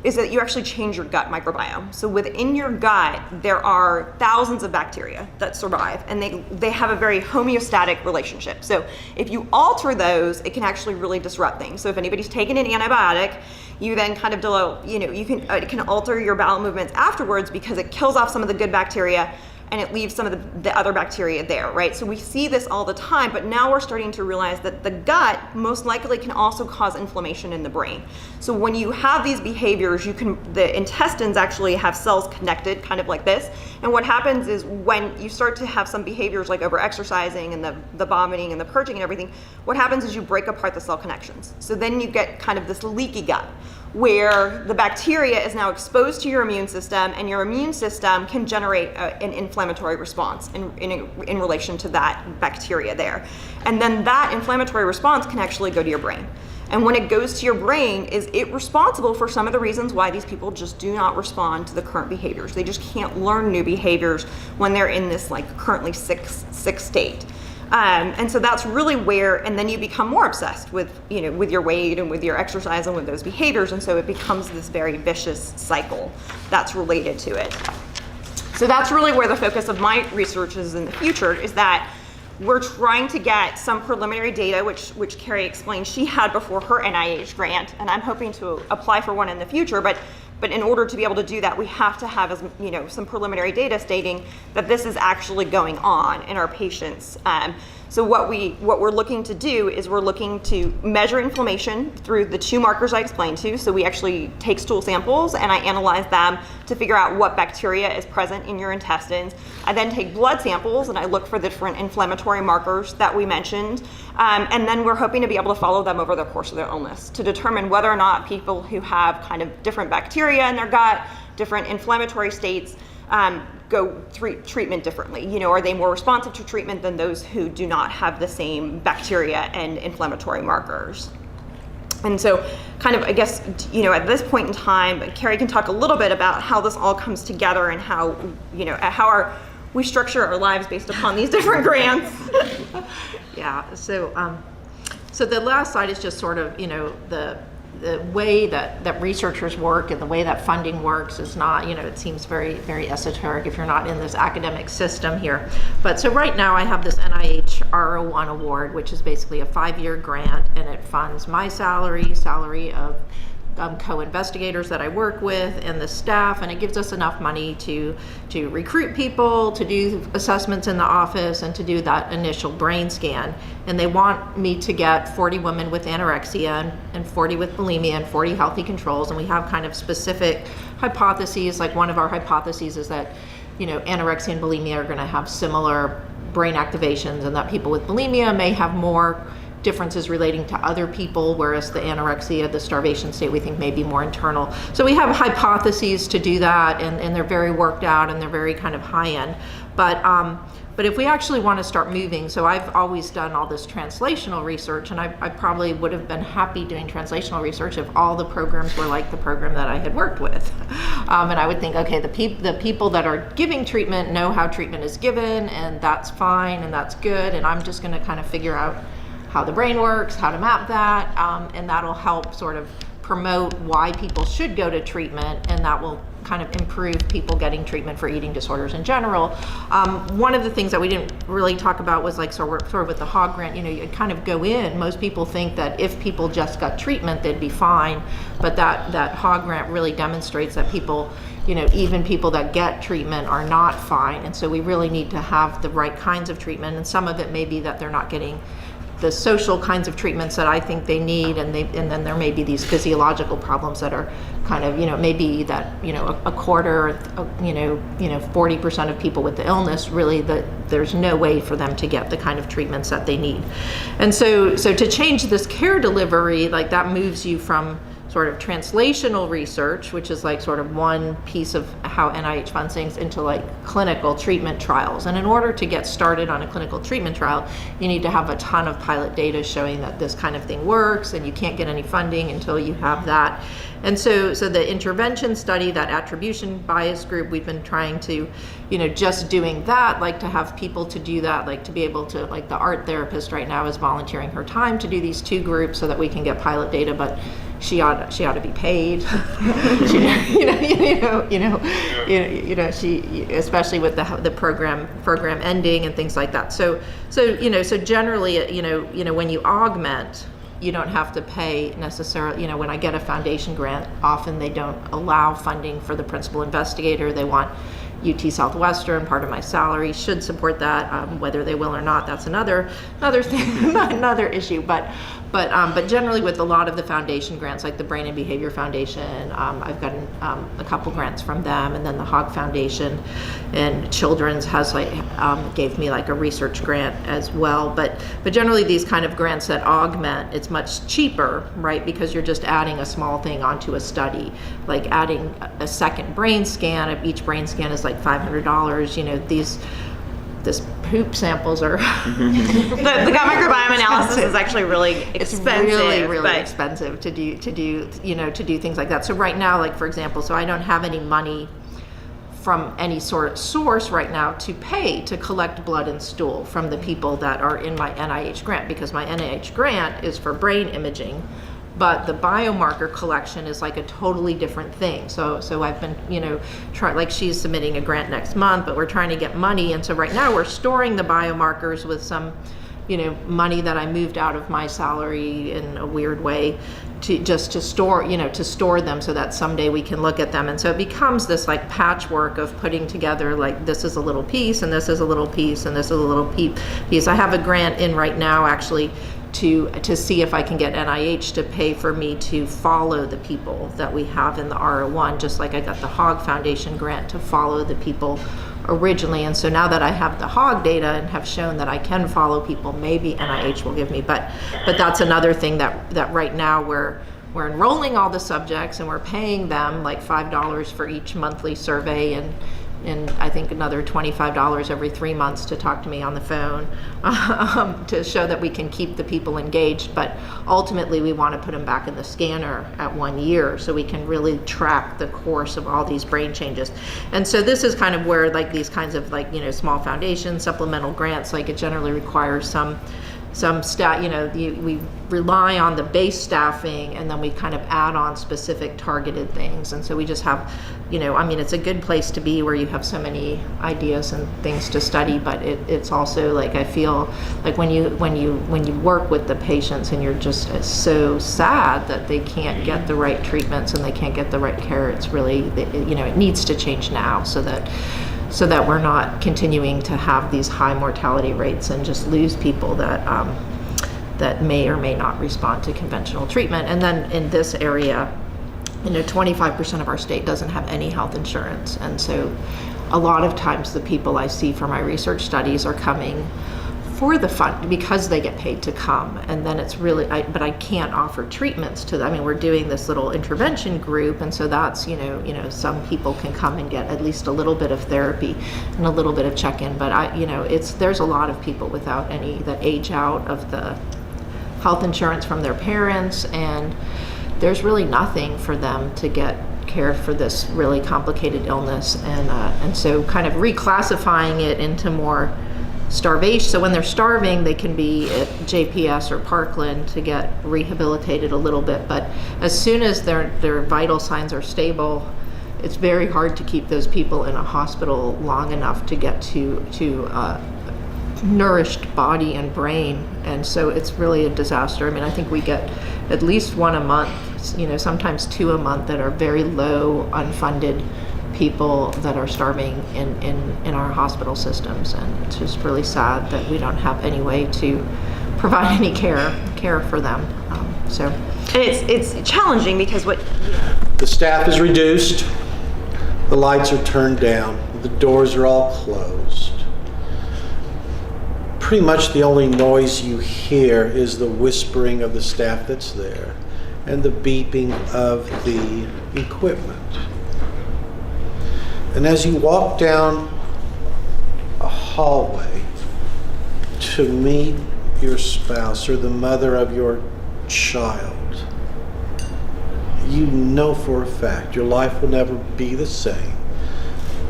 is that you actually change your gut microbiome. So within your gut, there are thousands of bacteria that survive, and they have a very homeostatic relationship. So if you alter those, it can actually really disrupt things. So if anybody's taken an antibiotic, you then kind of, it can alter your bowel movements afterwards because it kills off some of the good bacteria and it leaves some of the other bacteria there, right? So we see this all the time, but now we're starting to realize that the gut most likely can also cause inflammation in the brain. So when you have these behaviors, the intestines actually have cells connected kind of like this. And what happens is when you start to have some behaviors like over-exercising and the vomiting and the purging and everything, what happens is you break apart the cell connections. So then you get kind of this leaky gut, where the bacteria is now exposed to your immune system, and your immune system can generate an inflammatory response in relation to that bacteria there. And then that inflammatory response can actually go to your brain. And when it goes to your brain, is it responsible for some of the reasons why these people just do not respond to the current behaviors. They just can't learn new behaviors when they're in this like currently sick state. And so that's really where, and then you become more obsessed with your weight and with your exercise and with those behaviors. And so it becomes this very vicious cycle that's related to it. So that's really where the focus of my research is in the future, is that we're trying to get some preliminary data, which Carrie explained she had before her NIH grant, and I'm hoping to apply for one in the future. But in order to be able to do that, we have to have some preliminary data stating that this is actually going on in our patients. So what we're looking to do is we're looking to measure inflammation through the two markers I explained to. So we actually take stool samples and I analyze them to figure out what bacteria is present in your intestines. I then take blood samples and I look for the different inflammatory markers that we mentioned. And then we're hoping to be able to follow them over the course of their illness to determine whether or not people who have kind of different bacteria in their gut, different inflammatory states, go treatment differently. Are they more responsive to treatment than those who do not have the same bacteria and inflammatory markers? And so kind of, I guess, at this point in time, Carrie can talk a little bit about how this all comes together and how, we structure our lives based upon these different grants. Yeah, so the last slide is just sort of, the way that researchers work and the way that funding works is not, it seems very, very esoteric if you're not in this academic system here. But so right now I have this NIH R01 award, which is basically a 5-year grant, and it funds my salary of co-investigators that I work with and the staff, and it gives us enough money to recruit people, to do assessments in the office, and to do that initial brain scan. And they want me to get 40 women with anorexia and 40 with bulimia and 40 healthy controls. And we have kind of specific hypotheses. Like one of our hypotheses is that, anorexia and bulimia are going to have similar brain activations, and that people with bulimia may have more differences relating to other people, whereas the anorexia, the starvation state, we think may be more internal. So we have hypotheses to do that, and they're very worked out and they're very kind of high end. But if we actually want to start moving, so I've always done all this translational research, and I probably would have been happy doing translational research if all the programs were like the program that I had worked with. And I would think, okay, the people that are giving treatment know how treatment is given, and that's fine and that's good, and I'm just going to kind of figure out how the brain works, how to map that, and that'll help sort of promote why people should go to treatment, and that will kind of improve people getting treatment for eating disorders in general. One of the things that we didn't really talk about was like sort of with the HOG grant, you kind of go in, most people think that if people just got treatment, they'd be fine, but that HOG grant really demonstrates that people, even people that get treatment are not fine, and so we really need to have the right kinds of treatment, and some of it may be that they're not getting the social kinds of treatments that I think they need, and then there may be these physiological problems that are kind of, maybe that, a quarter, 40% of people with the illness, really there's no way for them to get the kind of treatments that they need. And so to change this care delivery, like that moves you from sort of translational research, which is like sort of one piece of how NIH funds things, into like clinical treatment trials. And in order to get started on a clinical treatment trial, you need to have a ton of pilot data showing that this kind of thing works, and you can't get any funding until you have that. And so the intervention study, that attribution bias group, we've been trying to, just doing that, like to have people to do that, like to be able to, like the art therapist right now is volunteering her time to do these 2 groups so that we can get pilot data, but she ought to be paid. She, especially with the program ending and things like that. So generally, when you augment, you don't have to pay necessarily. When I get a foundation grant, often they don't allow funding for the principal investigator. They want UT Southwestern, part of my salary should support that. Whether they will or not, that's another thing, another issue. But generally, with a lot of the foundation grants, like the Brain and Behavior Foundation, I've gotten a couple grants from them, and then the Hogg Foundation and Children's has gave me a research grant as well. But generally, these kind of grants that augment, it's much cheaper, right? Because you're just adding a small thing onto a study, like adding a second brain scan. Each brain scan is like $500. This poop samples are the gut microbiome analysis is actually really expensive. It's really expensive to do things like that. So right now, for example, so I don't have any money from any sort of source right now to pay to collect blood and stool from the people that are in my NIH grant, because my NIH grant is for brain imaging. But the biomarker collection is a totally different thing. So I've been, she's submitting a grant next month, but we're trying to get money. And so right now we're storing the biomarkers with some, money that I moved out of my salary in a weird way to store them so that someday we can look at them. And so it becomes this patchwork of putting together, this is a little piece and this is a little piece and this is a little piece. I have a grant in right now actually to see if I can get NIH to pay for me to follow the people that we have in the R01, just like I got the Hogg Foundation grant to follow the people originally. And so now that I have the Hogg data and have shown that I can follow people, maybe NIH will give me. But that's another thing that right now we're enrolling all the subjects and we're paying them $5 for each monthly survey and I think another $25 every 3 months to talk to me on the phone to show that we can keep the people engaged. But ultimately, we want to put them back in the scanner at 1 year so we can really track the course of all these brain changes. And so this is kind of where these kinds of small foundations, supplemental grants, it generally requires some staff, we rely on the base staffing and then we kind of add on specific targeted things. And so we just have, it's a good place to be where you have so many ideas and things to study, but it's also I feel when you work with the patients and you're just so sad that they can't get the right treatments and they can't get the right care, it's really, it needs to change now so that we're not continuing to have these high mortality rates and just lose people that may or may not respond to conventional treatment. And then in this area, 25% of our state doesn't have any health insurance. And so a lot of times the people I see for my research studies are coming for the fund because they get paid to come. And then it's really, but I can't offer treatments to them. We're doing this little intervention group. And so that's, some people can come and get at least a little bit of therapy and a little bit of check-in. But there's a lot of people without any, that age out of the health insurance from their parents. And there's really nothing for them to get care for this really complicated illness. And so kind of reclassifying it into more starvation. So when they're starving, they can be at JPS or Parkland to get rehabilitated a little bit. But as soon as their vital signs are stable, it's very hard to keep those people in a hospital long enough to get to nourished body and brain. And so it's really a disaster. I think we get at least one a month, sometimes 2 a month that are very low unfunded people that are starving in our hospital systems. And it's just really sad that we don't have any way to provide any care for them. And it's challenging because the staff is reduced, the lights are turned down, the doors are all closed. Pretty much the only noise you hear is the whispering of the staff that's there and the beeping of the equipment. And as you walk down a hallway to meet your spouse or the mother of your child, you know for a fact your life will never be the same,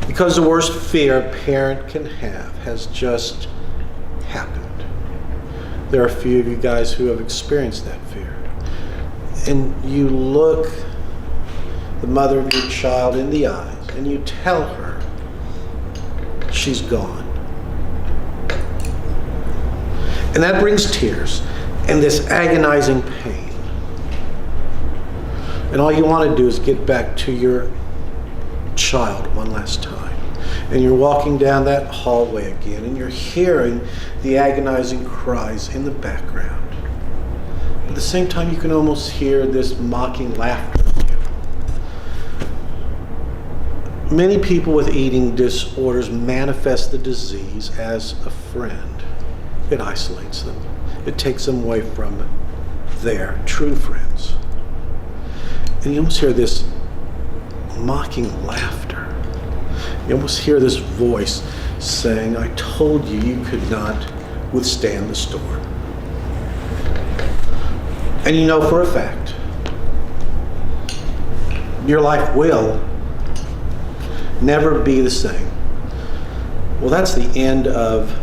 because the worst fear a parent can have has just happened. There are a few of you guys who have experienced that fear. and you look the mother of your child in the eyes and you tell her she's gone. And that brings tears and this agonizing pain. And all you want to do is get back to your child one last time. And you're walking down that hallway again, and you're hearing the agonizing cries in the background. At the same time, you can almost hear this mocking laughter from you. Many people with eating disorders manifest the disease as a friend. It isolates them. It takes them away from their true friends. And you almost hear this mocking laughter. You almost hear this voice saying, I told you you could not withstand the storm. And you know for a fact, your life will never be the same. Well, that's the end of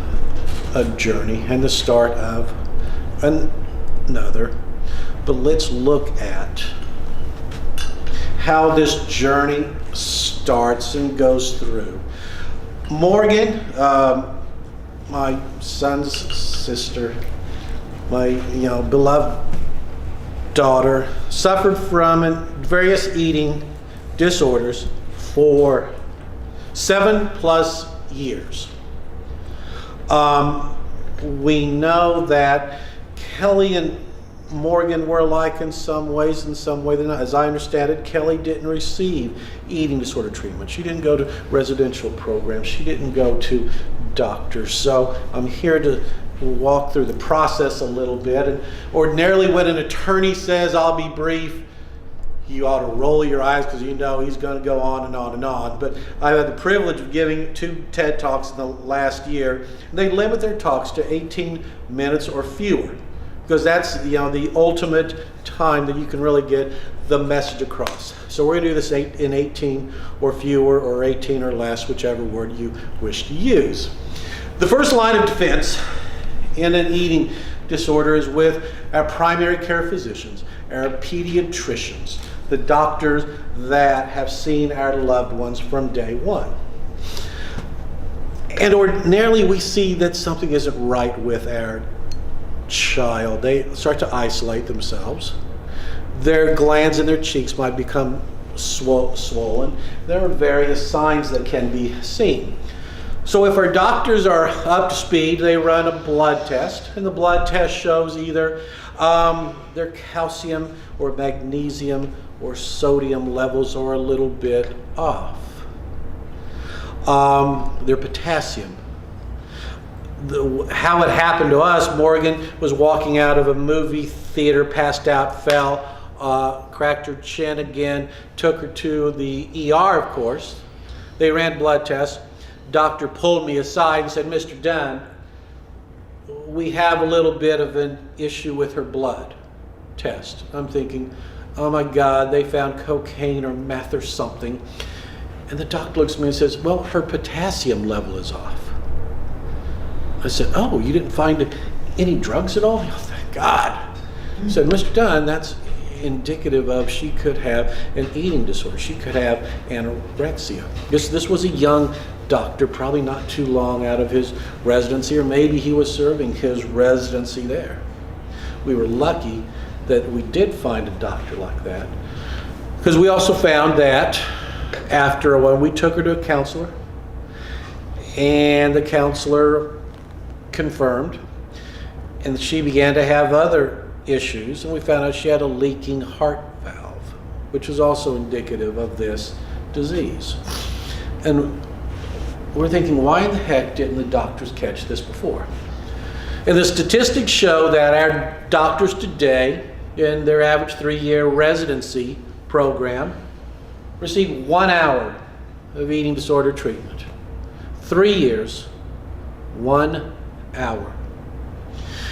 a journey and the start of another. But let's look at how this journey starts and goes through. Morgan, my son's sister, my beloved daughter, suffered from various eating disorders for 7+ years. We know that Kelly and Morgan were alike in some ways, in some way they're not. As I understand it, Kelly didn't receive eating disorder treatment. She didn't go to residential programs. She didn't go to doctors. So I'm here to walk through the process a little bit. And ordinarily when an attorney says, I'll be brief, you ought to roll your eyes because you know he's going to go on and on and on. But I've had the privilege of giving 2 TED Talks in the last year. And they limit their talks to 18 minutes or fewer, because that's the ultimate time that you can really get the message across. So we're going to do this in 18 or fewer, or 18 or less, whichever word you wish to use. The first line of defense in an eating disorder is with our primary care physicians, our pediatricians, the doctors that have seen our loved ones from day one. And ordinarily we see that something isn't right with our child. They start to isolate themselves. Their glands in their cheeks might become swollen. There are various signs that can be seen. So if our doctors are up to speed, they run a blood test, and the blood test shows either their calcium or magnesium or sodium levels are a little bit off. Their potassium. How it happened to us, Morgan was walking out of a movie theater, passed out, fell, cracked her chin again, took her to the ER, of course. They ran blood tests. Doctor pulled me aside and said, Mr. Dunn, we have a little bit of an issue with her blood test. I'm thinking, oh my God, they found cocaine or meth or something. And the doctor looks at me and says, well, her potassium level is off. I said, oh, you didn't find any drugs at all? Oh, thank God. He said, Mr. Dunn, that's indicative of she could have an eating disorder. She could have anorexia. This was a young doctor, probably not too long out of his residency, or maybe he was serving his residency there. We were lucky that we did find a doctor like that, because we also found that after a while we took her to a counselor, and the counselor confirmed, and she began to have other issues, and we found out she had a leaking heart valve, which was also indicative of this disease. And we're thinking, why in the heck didn't the doctors catch this before? And the statistics show that our doctors today, in their average 3-year residency program, receive 1 hour of eating disorder treatment. 3 years, 1 hour.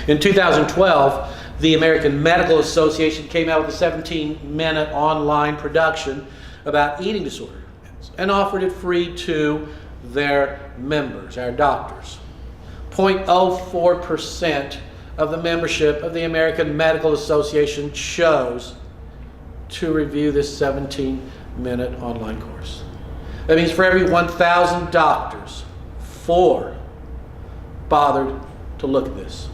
In 2012, the American Medical Association came out with a 17-minute online production about eating disorder and offered it free to their members, our doctors. 0.04% of the membership of the American Medical Association chose to review this 17-minute online course. That means for every 1,000 doctors, 4 bothered to look at this.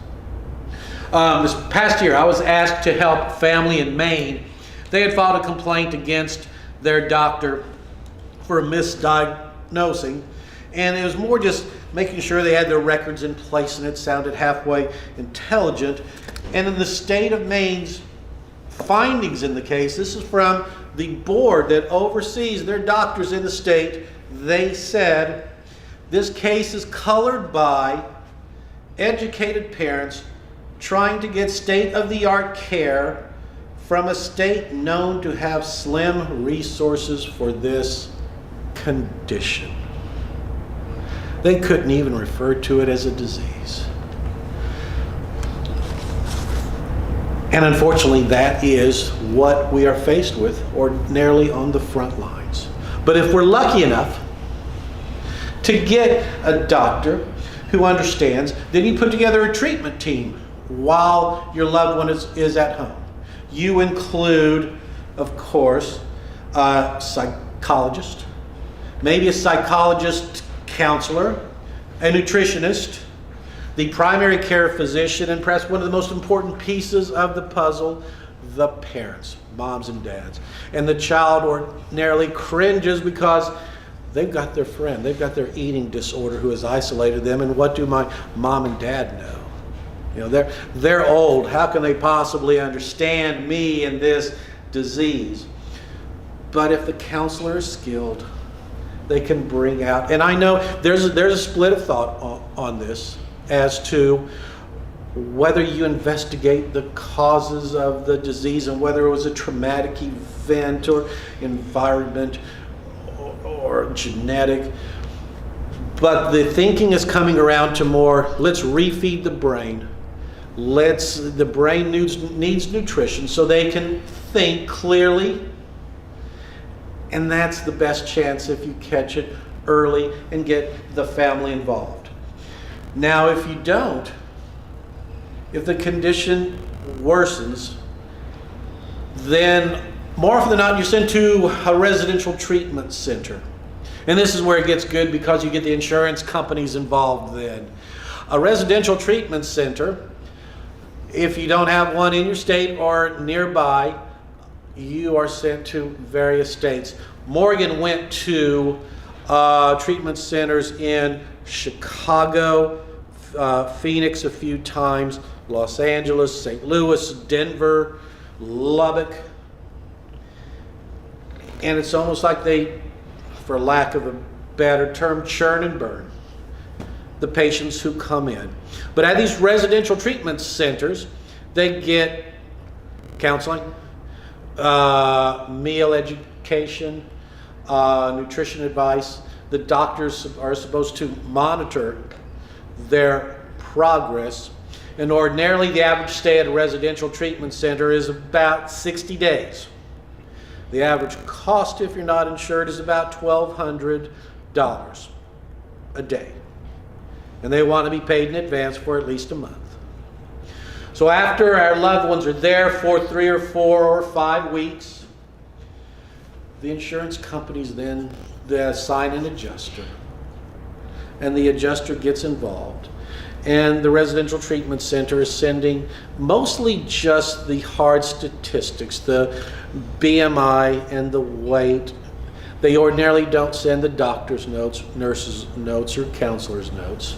This past year, I was asked to help a family in Maine. They had filed a complaint against their doctor for misdiagnosing, and it was more just making sure they had their records in place, and it sounded halfway intelligent. And in the state of Maine's findings in the case, this is from the board that oversees their doctors in the state, they said this case is colored by educated parents trying to get state-of-the-art care from a state known to have slim resources for this condition. They couldn't even refer to it as a disease. And unfortunately, that is what we are faced with ordinarily on the front lines. But if we're lucky enough to get a doctor who understands, then you put together a treatment team while your loved one is at home. You include, of course, a psychologist, maybe a psychologist counselor, a nutritionist, the primary care physician, and perhaps one of the most important pieces of the puzzle, the parents, moms and dads. And the child ordinarily cringes because they've got their friend, they've got their eating disorder who has isolated them, and what do my mom and dad know? You know, they're old. How can they possibly understand me and this disease? But if the counselor is skilled, they can bring out, and I know there's a split of thought on this as to whether you investigate the causes of the disease and whether it was a traumatic event or environment or genetic. But the thinking is coming around to more, let's refeed the brain. The brain needs nutrition so they can think clearly. And that's the best chance if you catch it early and get the family involved. Now, if you don't, if the condition worsens, then more often than not, you're sent to a residential treatment center. And this is where it gets good because you get the insurance companies involved then. A residential treatment center, if you don't have one in your state or nearby, you are sent to various states. Morgan went to treatment centers in Chicago, Phoenix a few times, Los Angeles, St. Louis, Denver, Lubbock. And it's almost like they, for lack of a better term, churn and burn the patients who come in. But at these residential treatment centers, they get counseling, meal education, nutrition advice. The doctors are supposed to monitor their progress. And ordinarily, the average stay at a residential treatment center is about 60 days. The average cost, if you're not insured, is about $1,200 a day. And they want to be paid in advance for at least a month. So after our loved ones are there for 3 or 4 or 5 weeks, the insurance companies then they assign an adjuster. And the adjuster gets involved. And the residential treatment center is sending mostly just the hard statistics, the BMI and the weight. They ordinarily don't send the doctor's notes, nurse's notes, or counselor's notes.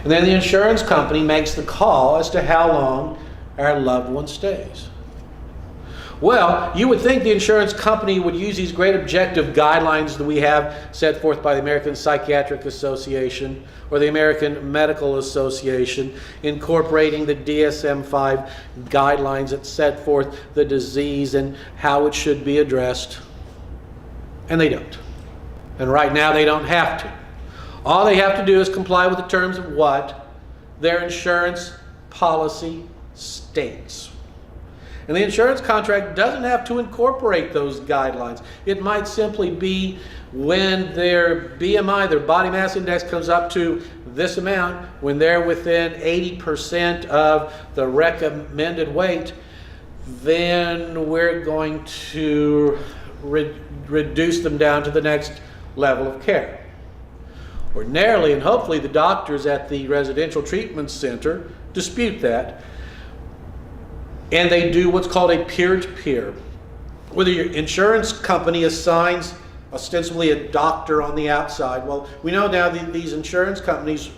And then the insurance company makes the call as to how long our loved one stays. Well, you would think the insurance company would use these great objective guidelines that we have set forth by the American Psychiatric Association or the American Medical Association, incorporating the DSM-5 guidelines that set forth the disease and how it should be addressed. And they don't. And right now they don't have to. All they have to do is comply with the terms of what their insurance policy states. And the insurance contract doesn't have to incorporate those guidelines. It might simply be when their BMI, their body mass index, comes up to this amount, when they're within 80% of the recommended weight, then we're going to reduce them down to the next level of care. Ordinarily, and hopefully the doctors at the residential treatment center dispute that, and they do what's called a peer-to-peer. Whether your insurance company assigns ostensibly a doctor on the outside. Well, we know now that these insurance companies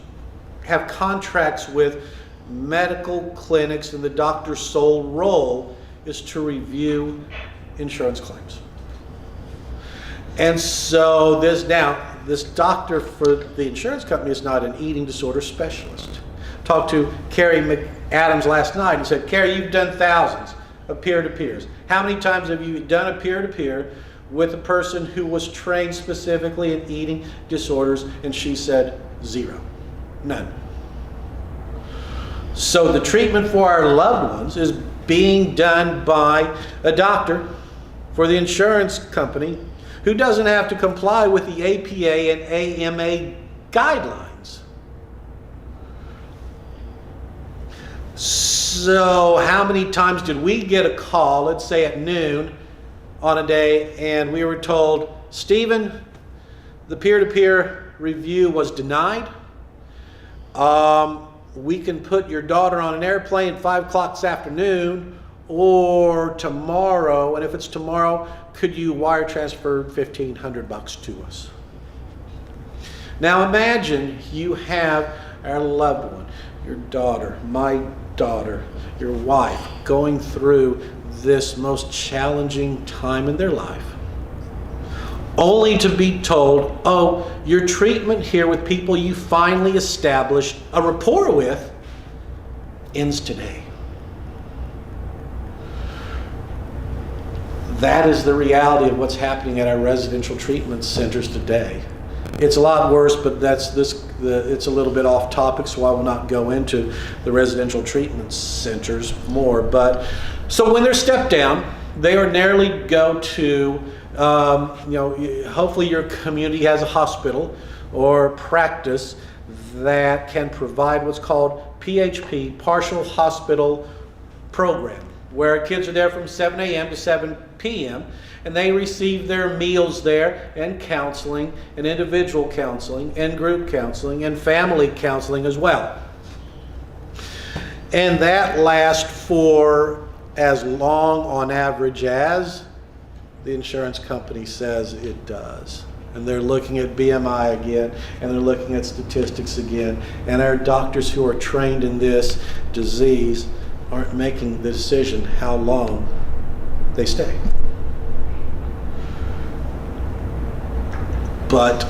have contracts with medical clinics, and the doctor's sole role is to review insurance claims. And so this doctor for the insurance company is not an eating disorder specialist. Talked to Carrie McAdams last night and said, Carrie, you've done thousands of peer-to-peers. How many times have you done a peer-to-peer with a person who was trained specifically in eating disorders? And she said, 0. None. So the treatment for our loved ones is being done by a doctor for the insurance company who doesn't have to comply with the APA and AMA guidelines. So how many times did we get a call, let's say at noon on a day, and we were told, Stephen, the peer-to-peer review was denied. We can put your daughter on an airplane at 5 o'clock this afternoon or tomorrow, and if it's tomorrow, could you wire transfer $1,500 to us? Now imagine you have our loved one, your daughter, my daughter, your wife, going through this most challenging time in their life, only to be told, oh, your treatment here with people you finally established a rapport with ends today. That is the reality of what's happening at our residential treatment centers today. It's a lot worse, but it's a little bit off topic, so I will not go into the residential treatment centers more. But so when they're stepped down, they ordinarily go to, hopefully your community has a hospital or practice that can provide what's called PHP, Partial Hospital Program, where kids are there from 7 a.m. to 7 p.m. and they receive their meals there, and counseling, and individual counseling, and group counseling, and family counseling as well. And that lasts for as long on average as the insurance company says it does. And they're looking at BMI again, and they're looking at statistics again, and our doctors who are trained in this disease aren't making the decision how long they stay. But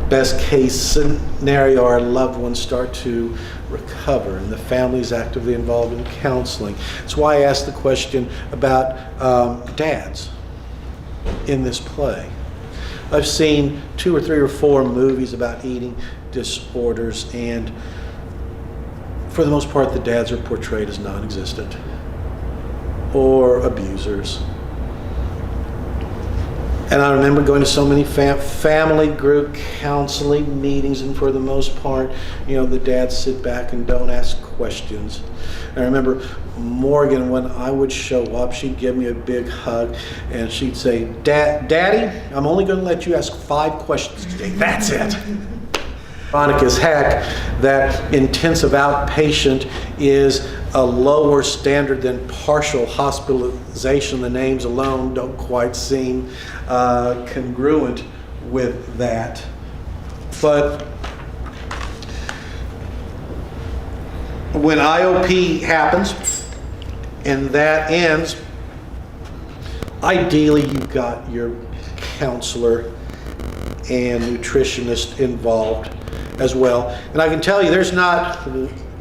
best case scenario, our loved ones start to recover and the family's actively involved in counseling. That's why I asked the question about dads in this play. I've seen 2 or 3 or 4 movies about eating disorders, and for the most part the dads are portrayed as non-existent or abusers. And I remember going to so many family group counseling meetings, and for the most part, the dads sit back and don't ask questions. And I remember Morgan, when I would show up, she'd give me a big hug, and she'd say, Daddy, I'm only going to let you ask 5 questions today. That's it. Ironic as heck that intensive outpatient is a lower standard than partial hospitalization. The names alone don't quite seem congruent with that. But when IOP happens and that ends, ideally you've got your counselor and nutritionist involved as well. And I can tell you there's not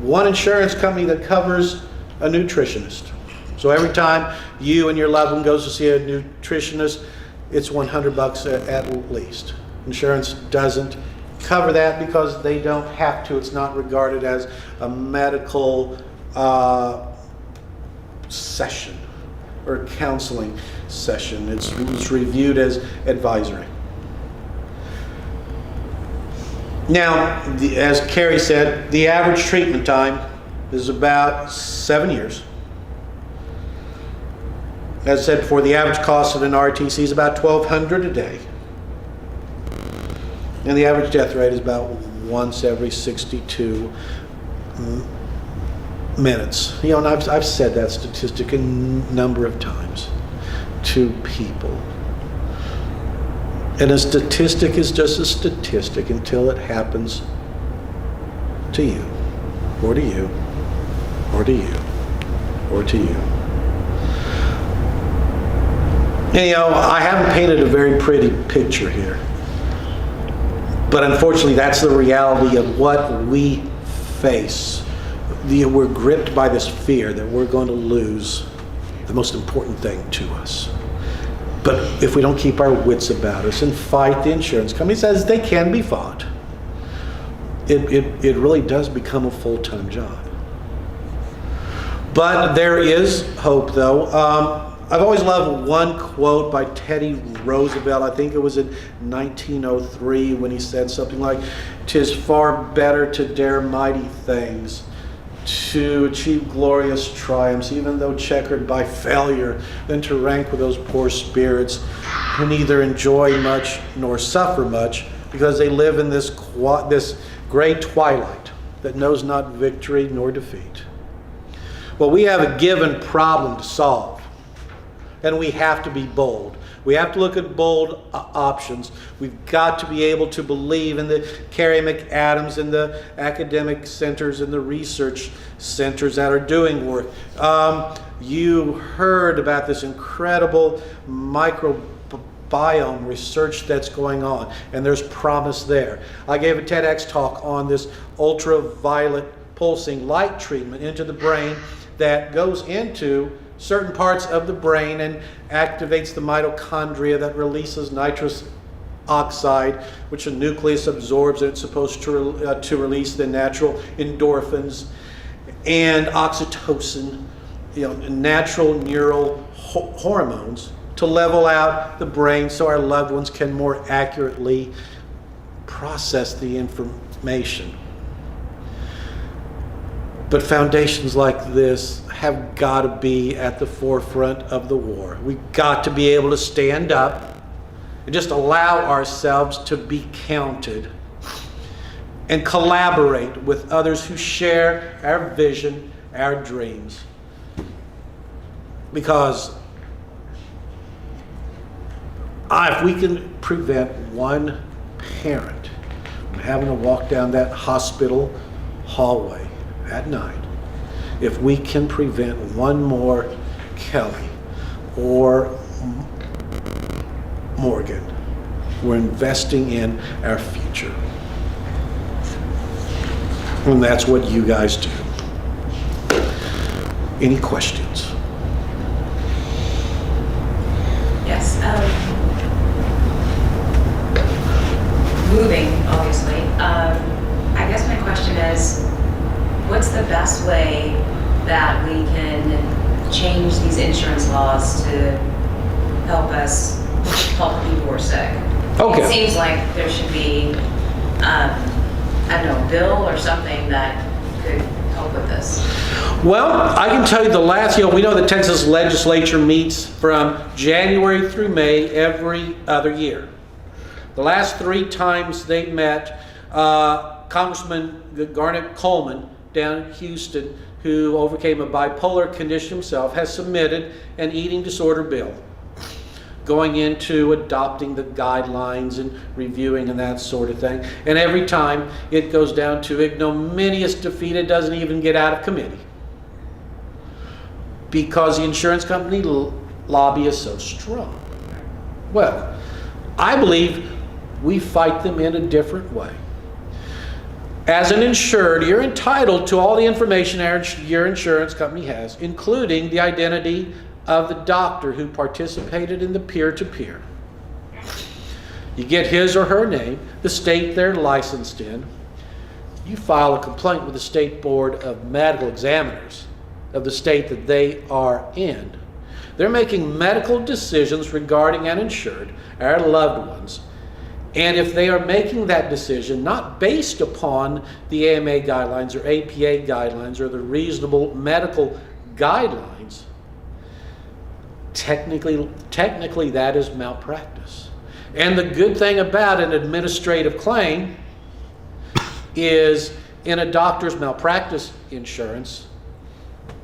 one insurance company that covers a nutritionist. So every time you and your loved one goes to see a nutritionist, it's $100 at least. Insurance doesn't cover that because they don't have to. It's not regarded as a medical session or counseling session. It's reviewed as advisory. Now, as Carrie said, the average treatment time is about 7 years. As I said before, the average cost of an RTC is about $1,200 a day. And the average death rate is about once every 62 minutes. You know, and I've said that statistic a number of times to people. And a statistic is just a statistic until it happens to you, or to you, or to you, or to you. And, you know, I haven't painted a very pretty picture here. But unfortunately, that's the reality of what we face. We're gripped by this fear that we're going to lose the most important thing to us. But if we don't keep our wits about us and fight the insurance companies as they can be fought, it really does become a full-time job. But there is hope, though. I've always loved one quote by Teddy Roosevelt. I think it was in 1903 when he said something like, "'Tis far better to dare mighty things, to achieve glorious triumphs, even though checkered by failure, than to rank with those poor spirits who neither enjoy much nor suffer much, because they live in this gray twilight that knows not victory nor defeat." Well, we have a given problem to solve. And we have to be bold. We have to look at bold options. We've got to be able to believe in the Carrie McAdams and the academic centers and the research centers that are doing work. You heard about this incredible microbiome research that's going on, and there's promise there. I gave a TEDx talk on this ultraviolet pulsing light treatment into the brain that goes into certain parts of the brain and activates the mitochondria that releases nitrous oxide, which the nucleus absorbs, and it's supposed to release the natural endorphins and oxytocin, natural neural hormones to level out the brain so our loved ones can more accurately process the information. But foundations like this have got to be at the forefront of the war. We've got to be able to stand up and just allow ourselves to be counted and collaborate with others who share our vision, our dreams. Because if we can prevent one parent from having to walk down that hospital hallway at night, if we can prevent one more Kelly or Morgan, we're investing in our future. And that's what you guys do. Any questions? Yes. Moving, obviously. I guess my question is, what's the best way that we can change these insurance laws to help us help people who are sick? Okay. It seems like there should be, I don't know, a bill or something that could help with this. Well, I can tell you we know the Texas legislature meets from January through May every other year. The last 3 times they met, Congressman Garnet Coleman down in Houston, who overcame a bipolar condition himself, has submitted an eating disorder bill going into adopting the guidelines and reviewing and that sort of thing. And every time it goes down to ignominious defeat, it doesn't even get out of committee because the insurance company lobby is so strong. Well, I believe we fight them in a different way. As an insured, you're entitled to all the information your insurance company has, including the identity of the doctor who participated in the peer-to-peer. You get his or her name, the state they're licensed in. You file a complaint with the State Board of Medical Examiners of the state that they are in. They're making medical decisions regarding an insured, our loved ones. And if they are making that decision not based upon the AMA guidelines or APA guidelines or the reasonable medical guidelines, technically that is malpractice. And the good thing about an administrative claim is in a doctor's malpractice insurance,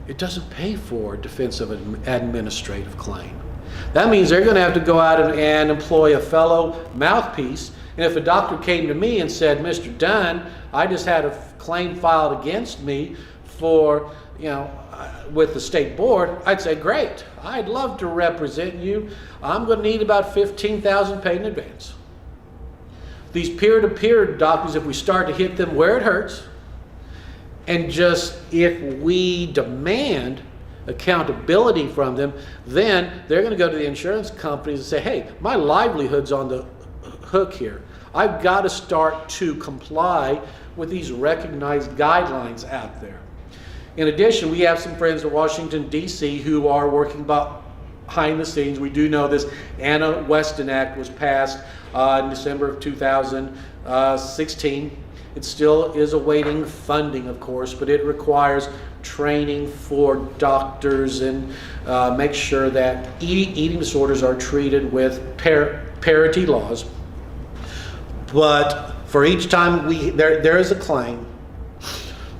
it doesn't pay for defensive administrative claim. That means they're going to have to go out and employ a fellow mouthpiece. And if a doctor came to me and said, Mr. Dunn, I just had a claim filed against me for, with the state board, I'd say, great, I'd love to represent you. I'm going to need about $15,000 paid in advance. These peer-to-peer doctors, if we start to hit them where it hurts, and just if we demand accountability from them, then they're going to go to the insurance companies and say, hey, my livelihood's on the hook here. I've got to start to comply with these recognized guidelines out there. In addition, we have some friends in Washington, D.C. who are working behind the scenes. We do know this Anna Weston Act was passed in December of 2016. It still is awaiting funding, of course, but it requires training for doctors and make sure that eating disorders are treated with parity laws. But for each time there is a claim,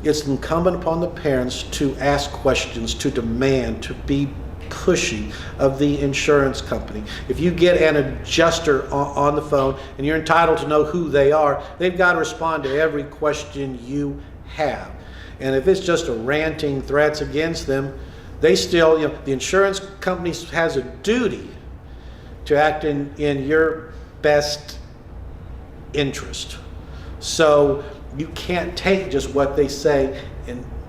it's incumbent upon the parents to ask questions, to demand, to be pushy of the insurance company. If you get an adjuster on the phone and you're entitled to know who they are, they've got to respond to every question you have. And if it's just a ranting threats against them, they still, the insurance company has a duty to act in your best interest. So you can't take just what they say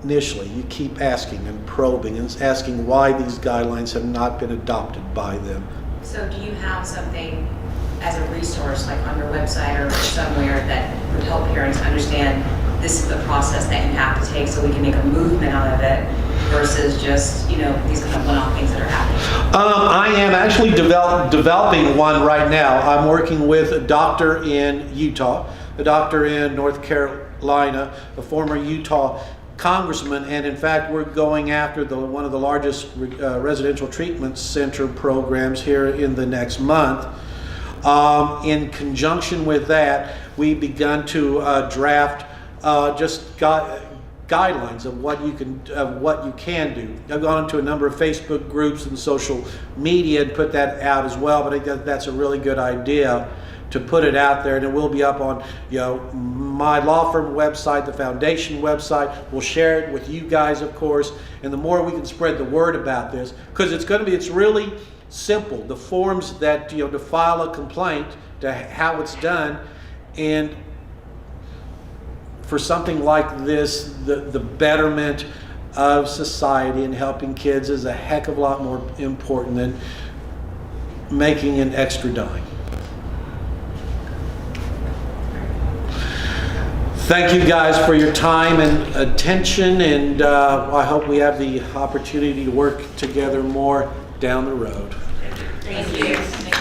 initially. You keep asking and probing and asking why these guidelines have not been adopted by them. So do you have something as a resource, like on your website or somewhere, that would help parents understand this is the process that you have to take so we can make a movement out of it versus just, these kind of one-off things that are happening? I am actually developing one right now. I'm working with a doctor in Utah, a doctor in North Carolina, a former Utah congressman, and in fact we're going after one of the largest residential treatment center programs here in the next month. In conjunction with that, we've begun to draft just guidelines of what you can do. I've gone into a number of Facebook groups and social media and put that out as well, but I think that's a really good idea to put it out there, and it will be up on my law firm website, the foundation website. We'll share it with you guys, of course, and the more we can spread the word about this, because it's really simple. The forms that to file a complaint, to how it's done, and for something like this, the betterment of society and helping kids is a heck of a lot more important than making an extra dime. Thank you guys for your time and attention, and I hope we have the opportunity to work together more down the road. Thank you.